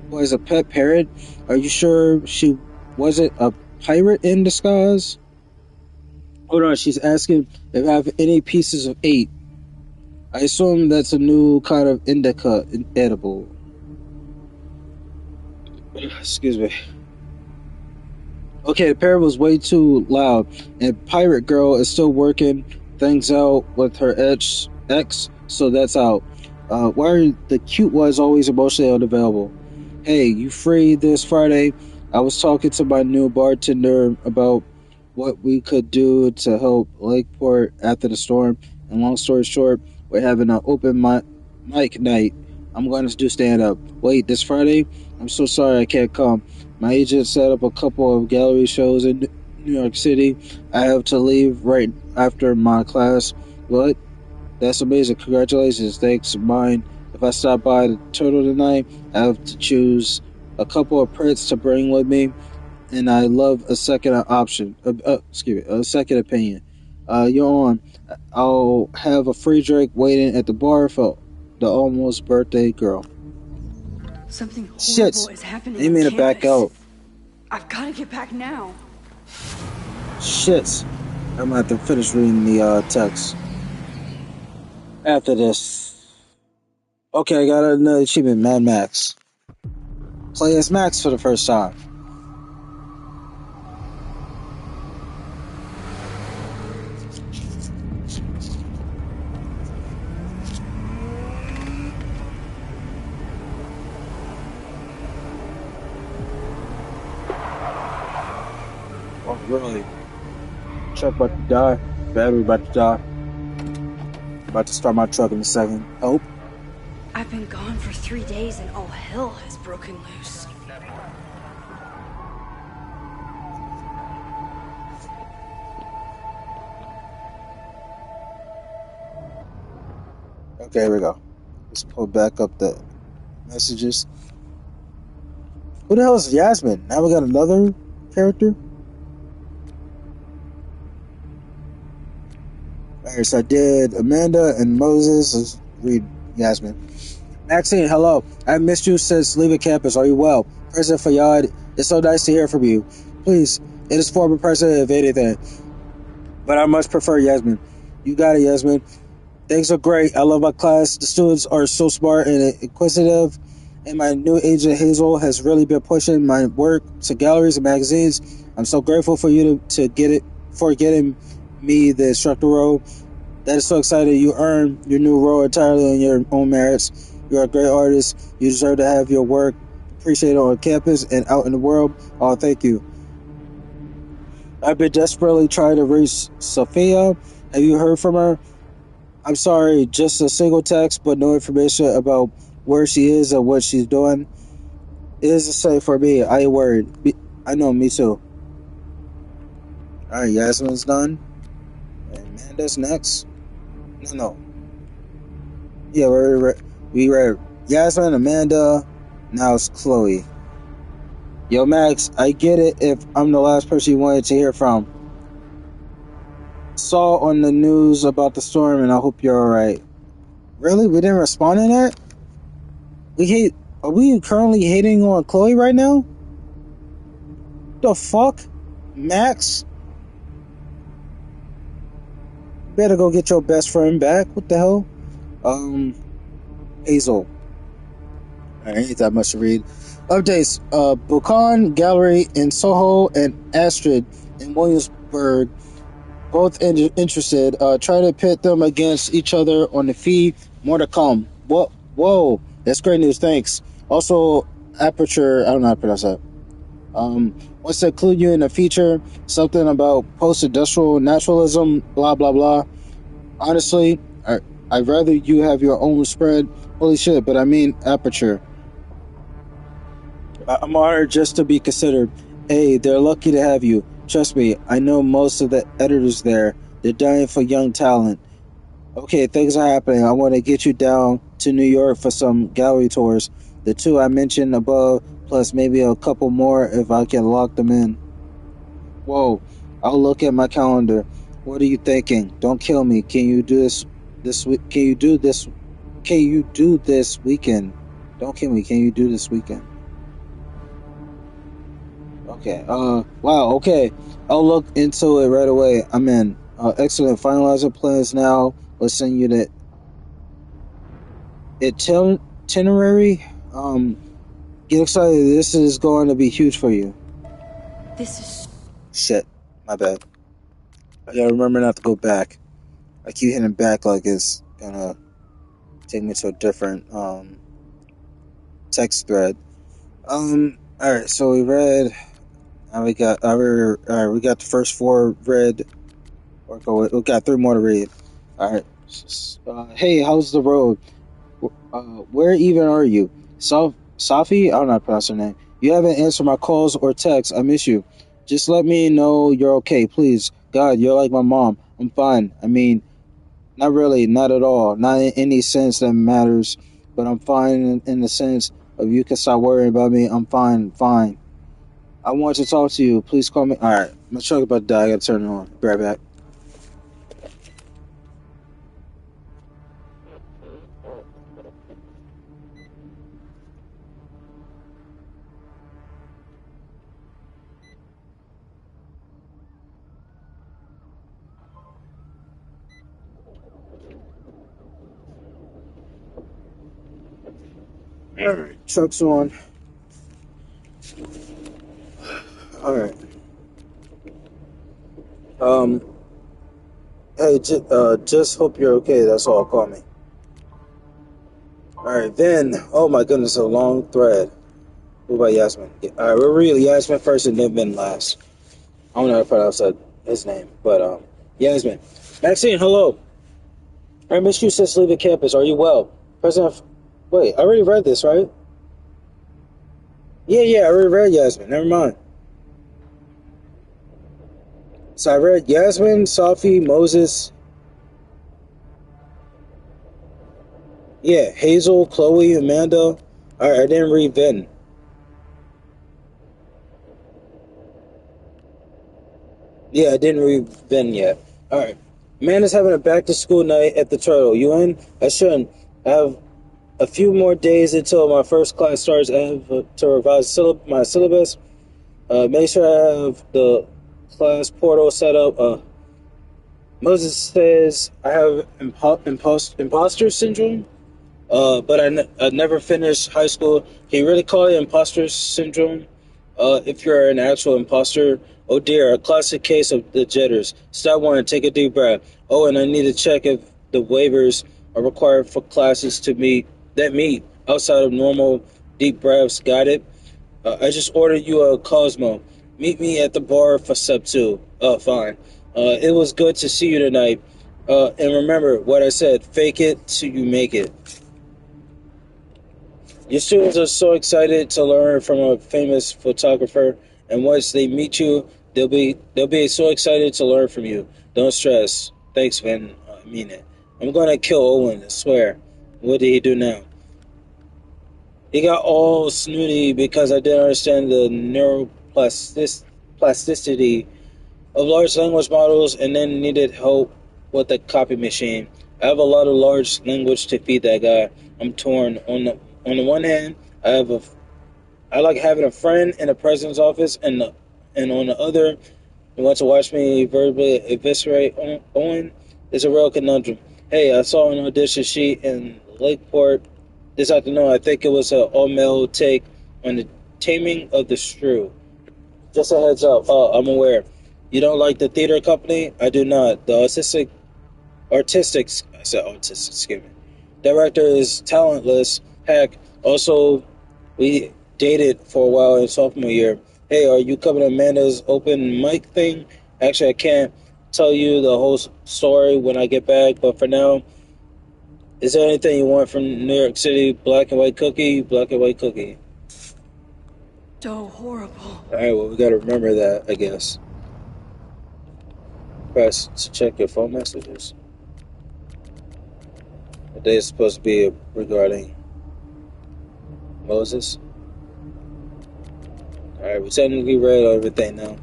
who has a pet parrot. Are you sure she wasn't a pirate in disguise? Hold on, she's asking if I have any pieces of 8. I assume that's a new kind of indica edible. Excuse me. Okay, the parrot was way too loud, and Pirate Girl is still working things out with her ex, so that's out. Why are the cute ones always emotionally unavailable? Hey, you free this Friday? I was talking to my new bartender about what we could do to help Lakeport after the storm, and long story short, we're having an open mic night. I'm going to do stand-up. Wait, this Friday? I'm so sorry I can't come. My agent set up a couple of gallery shows in New York City. I have to leave right after my class. What? That's amazing. Congratulations. Thanks. Mine. If I stop by the Turtle tonight, I have to choose a couple of prints to bring with me, and I love a second option. A second opinion. You're on. I'll have a free drink waiting at the bar for the almost birthday girl. Something horrible is happening. You mean to back out? I've got to get back now. Shit. I'm gonna have to finish reading the text after this. Okay, I got another achievement, Mad Max. Play as Max for the first time. Oh, really? Truck about to die. Battery about to die. About to start my truck in a second. Hope. I've been gone for 3 days and all hell has broken loose. Okay, here we go. Let's pull back up the messages. Who the hell is Yasmin? Now we got another character? Alright, so I did Amanda and Moses. Let's read Yasmin. Maxine, hello. I've missed you since leaving campus. Are you well? President Fayyad, it's so nice to hear from you. Please, it is former president if anything. But I much prefer Yasmin. You got it, Yasmin. Things are great. I love my class. The students are so smart and inquisitive. And my new agent, Hazel, has really been pushing my work to galleries and magazines. I'm so grateful for you to get it, for getting me the instructor role. That is so exciting. You earned your new role entirely on your own merits. You're a great artist. You deserve to have your work appreciated on campus and out in the world. Oh, thank you. I've been desperately trying to reach Sophia. Have you heard from her? I'm sorry, just a single text, but no information about where she is or what she's doing. It is the same for me. I ain't worried. I know, me too. Alright, Yasmin's done. And Amanda's next. No. Yeah, we read Yasmin, Amanda, now it's Chloe. Yo, Max, I get it if I'm the last person you wanted to hear from. Saw on the news about the storm, and I hope you're alright. Really? We didn't respond to that? Are we currently hating on Chloe right now? The fuck? Max? Better go get your best friend back. What the hell? Hazel. I ain't that much to read. Updates. Buchan Gallery in Soho and Astrid in Williamsburg. Both interested. Try to pit them against each other on the feed. More to come. Whoa. That's great news. Thanks. Also, Aperture. I don't know how to pronounce that. Wants to include you in a feature. Something about post-industrial naturalism. Blah, blah, blah. Honestly, I'd rather you have your own spread. Holy shit, but I mean Aperture. I'm honored just to be considered. Hey, they're lucky to have you. Trust me, I know most of the editors there. They're dying for young talent. Okay, things are happening. I want to get you down to New York for some gallery tours. The 2 I mentioned above, plus maybe a couple more if I can lock them in. Whoa, I'll look at my calendar. What are you thinking? Don't kill me. Can you do this week? Can you do this weekend? Don't kill me. Can you do this weekend? Okay. Wow. Okay. I'll look into it right away. I'm in. Excellent. Finalizing plans now. Let's send you the itinerary. Get excited. This is going to be huge for you. This is... Shit. My bad. I gotta remember not to go back. I keep hitting back like it's gonna take me to a different text thread. Alright, so we read. We got the first 4 read. We got 3 more to read. Alright. Hey, how's the road? Where even are you? Safi? I don't know how to pronounce her name. You haven't answered my calls or texts. I miss you. Just let me know you're okay, please. God, you're like my mom. I'm fine. I mean, not really, not at all. Not in any sense that matters, but I'm fine in the sense of you can stop worrying about me. I'm fine. I want to talk to you. Please call me. Alright, my truck about to die. I gotta turn it on. Be right back. Alright, truck's on. Alright. Hey, just hope you're okay. That's all. Call me. Alright, then. Oh my goodness, a long thread. What about Yasmin? Alright, we'll read Yasmin first and then Ben last. I don't know how to pronounce his name, but Yasmin. Maxine, hello. I missed you since leaving campus. Are you well? Wait, I already read this, right? Yeah, I already read Yasmin. Never mind. So I read Yasmin, Safi, Moses. Yeah, Hazel, Chloe, Amanda. Alright, I didn't read Ben. Yeah, I didn't read Ben yet. Alright. Amanda's having a back-to-school night at the Turtle. You in? I shouldn't. I have a few more days until my first class starts. I have to revise my syllabus. Make sure I have the class portal set up. Moses says I have imposter syndrome, but I never finished high school. Can you really call it imposter syndrome? If you're an actual imposter, oh dear, a classic case of the jitters. Step 1, take a deep breath. Oh, and I need to check if the waivers are required for classes to meet outside of normal deep breaths. Got it? I just ordered you a Cosmo. Meet me at the bar for step 2. Fine. It was good to see you tonight. And remember what I said, fake it till you make it. Your students are so excited to learn from a famous photographer, and once they meet you, they'll be so excited to learn from you. Don't stress. Thanks, Vin. I mean it. I'm gonna kill Owen, I swear. What did he do now? He got all snooty because I didn't understand the neuroplasticity of large language models and then needed help with the copy machine. I have a lot of large language to feed that guy. I'm torn. On the one hand, I like having a friend in the president's office, and on the other, he wants to watch me verbally eviscerate Owen. It's a real conundrum. Hey, I saw an audition sheet in Lakeport this afternoon. I think it was an all-male take on the Taming of the Shrew. Just a heads up. I'm aware. You don't like the theater company? I do not. The artistic, excuse me. Director is talentless. Heck, also, we dated for a while in sophomore year. Hey, are you coming to Amanda's open mic thing? Actually, I can't tell you the whole story when I get back, but for now, is there anything you want from New York City? Black and white cookie? Black and white cookie. So horrible. Alright, well, we gotta remember that, I guess. Press to check your phone messages. The day is supposed to be regarding Moses. Alright, we technically read everything now.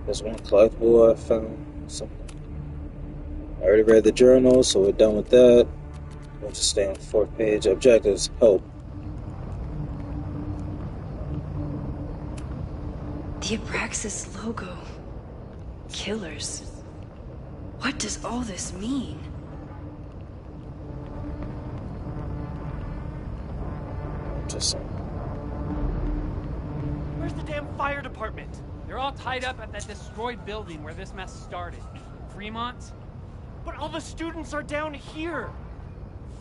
There's one collectible I found. Something. I already read the journal, so we're done with that. We'll just stay on the 4th page. Objectives, help. The Abraxas logo. Killers. What does all this mean? Just Where's the damn fire department? They're all tied up at that destroyed building where this mess started. Fremont? But all the students are down here!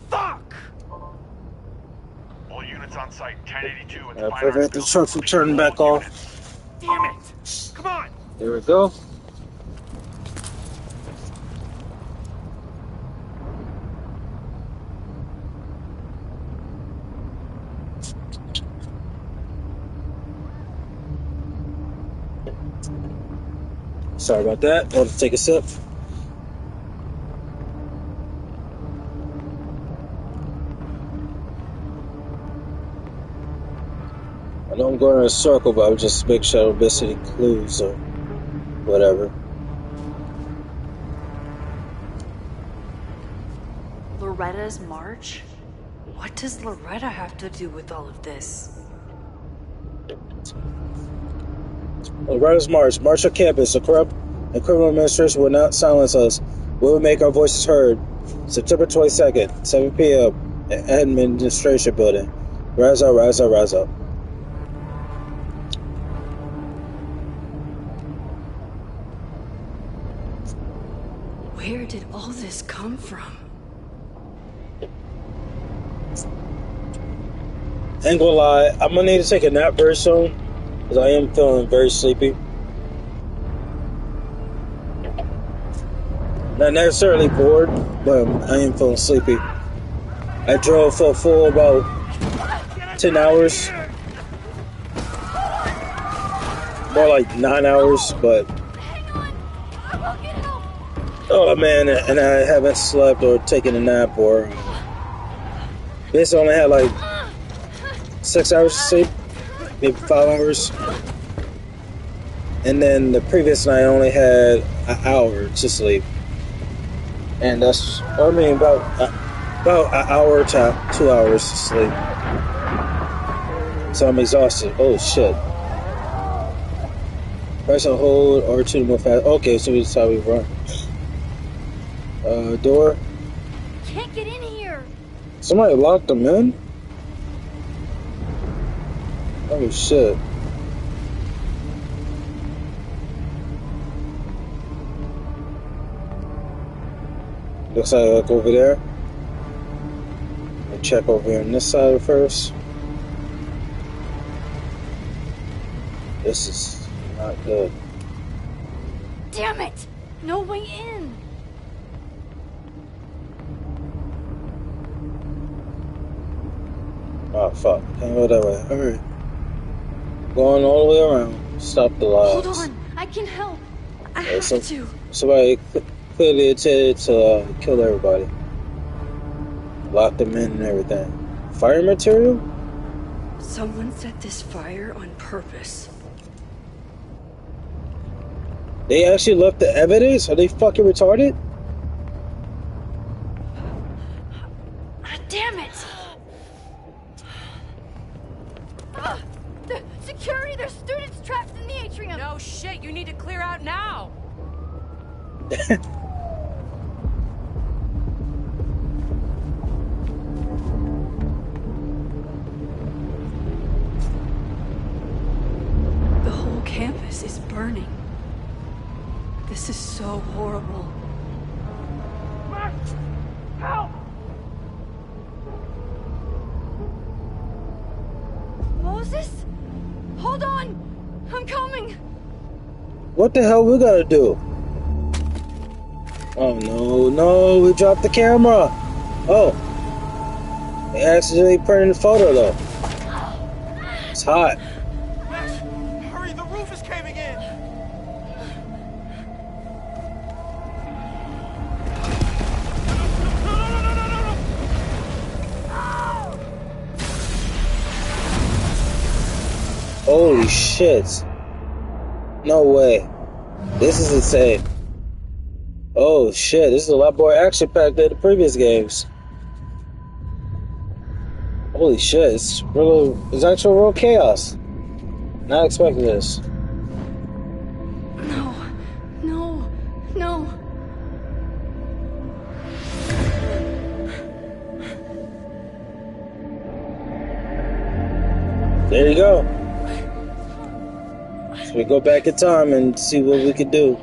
Fuck! All units on site, 1082 and prevent the truck from turning back off. Damn it! Come on! There we go. Sorry about that. I'll take a sip. I know I'm going in a circle, but I would just make sure I don't miss any clues or whatever. Loretta's march? What does Loretta have to do with all of this? Loretta's march. March on campus. The corrupt and criminal administration will not silence us. We will make our voices heard. September 22nd, 7 p.m. at Administration Building. Rise up, rise up, rise up. Where did all this come from? Ain't gonna lie, I'm gonna need to take a nap very soon, because I am feeling very sleepy. Not necessarily bored, but I am feeling sleepy. I drove for a full about 10 hours. More like 9 hours, but... Oh man, and I haven't slept or taken a nap or... Basically only had like 6 hours to sleep, maybe 5 hours. And then the previous night I only had an hour to sleep. And that's, I mean, about an hour to 2 hours to sleep. So I'm exhausted. Oh shit. Press and hold R2 to move fast. Okay, so this is how we run. Door. Can't get in here. Somebody locked them in? Oh shit. Looks like I look over there. Let me check over here on this side first. This is not good. Damn it! No way in. Oh fuck, can't go that way. Hurry. Going all the way around. Stop the lies. Hold on, I can help. I have to. Somebody clearly intended to kill everybody. Lock them in and everything. Fire material? Someone set this fire on purpose. They actually left the evidence? Are they fucking retarded? security! There's students trapped in the atrium! No shit, you need to clear out now! The whole campus is burning. This is so horrible. Max! Help! Moses? Hold on! I'm coming! What the hell we gotta do? Oh no, we dropped the camera! Oh. They accidentally printed the photo though. It's hot. Max, hurry, the roof is caving in! Holy shit. No way. This is insane. Oh shit, this is a lot more action-packed than the previous games. Holy shit, it's actual real chaos. Not expecting this. No. There you go. So we go back in time and see what we could do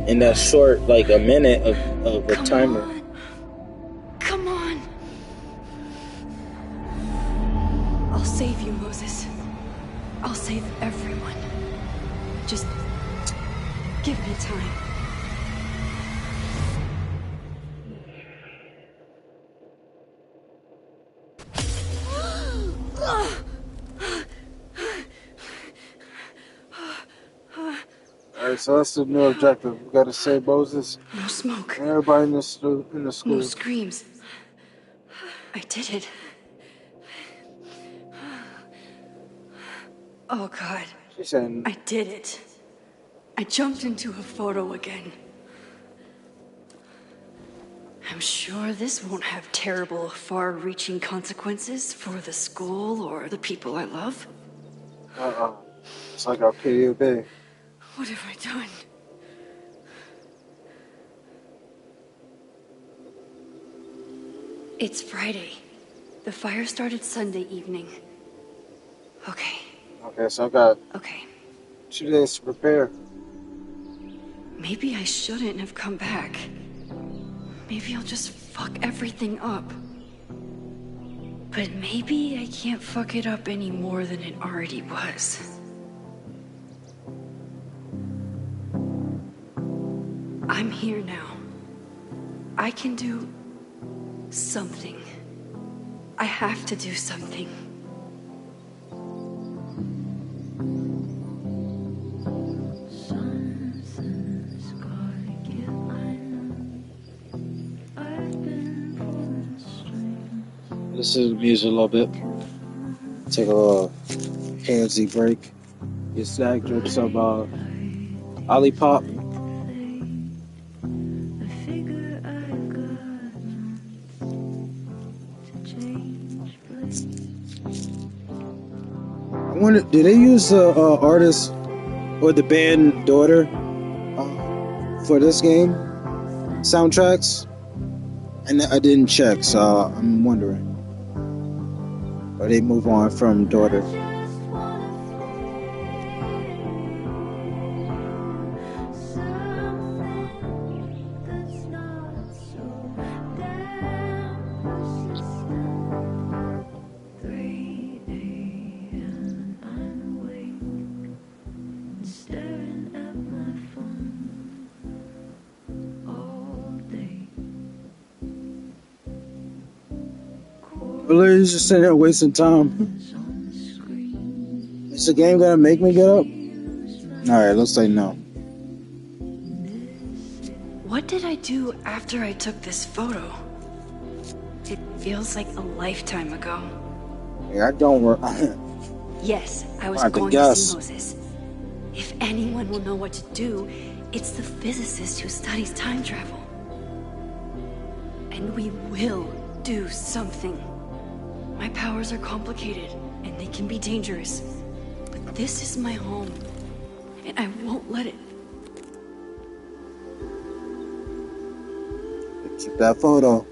in that short, like a minute of a timer. Come on. I'll save you, Moses. I'll save everyone. Just give me time. Alright, so that's the new objective. We gotta save Moses. No smoke. And everybody in the school. No screams. I did it. Oh God. She said, I did it. I jumped into a photo again. I'm sure this won't have terrible, far-reaching consequences for the school or the people I love. It's like Arcadia Bay. What have I done? It's Friday. The fire started Sunday evening. Okay. Okay, so I got Okay. 2 days to prepare. Maybe I shouldn't have come back. Maybe I'll just fuck everything up. But maybe I can't fuck it up any more than it already was. I'm here now. I can do something. I have to do something. This is the music a little bit. Take a little handsy break. Get snack, drink some Olipop. I wonder, did they use the artist or the band Daughter for this game soundtracks? And I didn't check, so I'm wondering. Or they move on from Daughter. Really, he's just sitting there wasting time. Is the game gonna make me get up? Alright, looks like no. What did I do after I took this photo? It feels like a lifetime ago. Yeah, I don't work. Yes, I was I could going guess. to see Moses. If anyone will know what to do, it's the physicist who studies time travel. And we will do something. My powers are complicated, and they can be dangerous. But This is my home, and I won't let it. Keep that photo.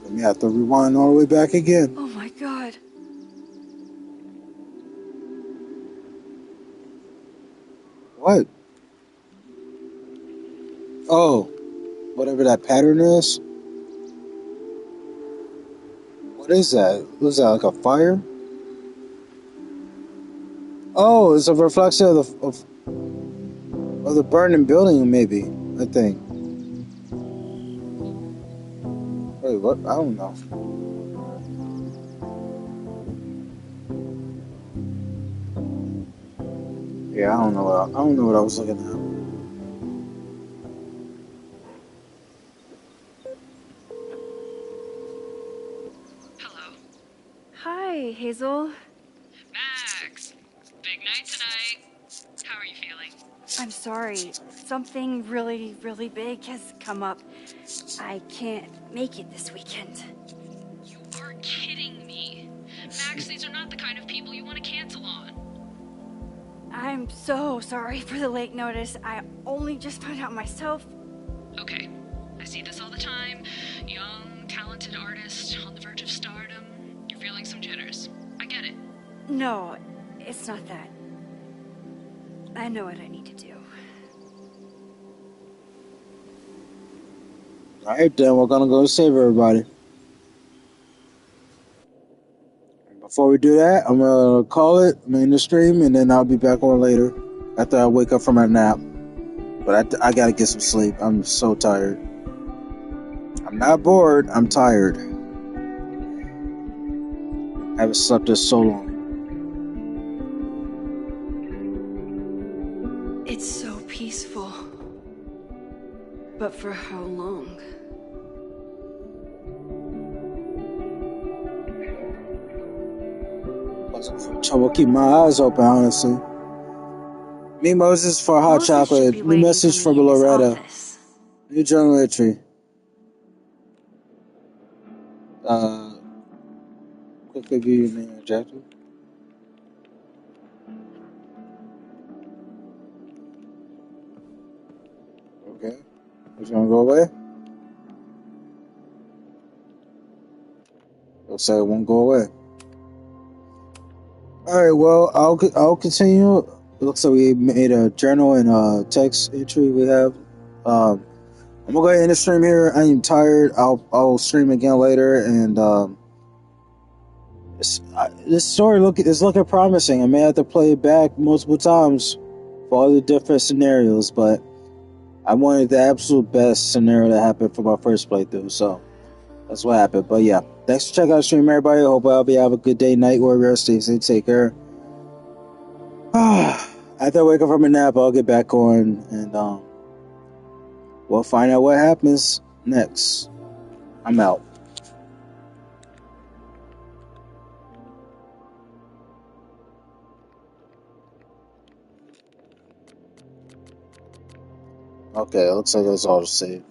Let me have to rewind all the way back again. Oh my god. What? Oh, whatever that pattern is. What is that? Was that like a fire? Oh, it's a reflection of the burning building, maybe. I think. Wait, what? I don't know. Yeah, I don't know what I was looking at. Hi, Hazel. Max, big night tonight. How are you feeling? I'm sorry. Something really, really big has come up. I can't make it this weekend. You are kidding me. Max, these are not the kind of people you want to cancel on. I'm so sorry for the late notice. I only just found out myself. Okay, I see this all the time. Young, talented artist on the verge of stardom. You're feeling some jitters. I get it. No, it's not that. I know what I need to do. Alright, then we're gonna go save everybody. Before we do that, I'm gonna call it, main the stream, and then I'll be back on later after I wake up from my nap. But I gotta get some sleep. I'm so tired. I'm not bored. I'm tired. I haven't slept in so long. It's so peaceful. But for how long? Trouble keep my eyes open, honestly. Me, Moses, for hot chocolate. New message from Loretta. New journal entry. Quickly view your main objective. Okay. It's gonna go away? Looks like it won't go away. Alright, well, I'll continue. It looks like we made a journal and a text entry we have. I'm gonna go ahead and end the stream here. I am tired. I'll stream again later, and this story is looking promising. I may have to play it back multiple times for all the different scenarios, but I wanted the absolute best scenario that happened for my first playthrough, so that's what happened. But yeah, thanks for checking out the stream, everybody. Hope have a good day, night, warrior. Stay safe, take care. After I wake up from a nap, I'll get back on, and we'll find out what happens next. I'm out. Okay, it looks like it's all saved.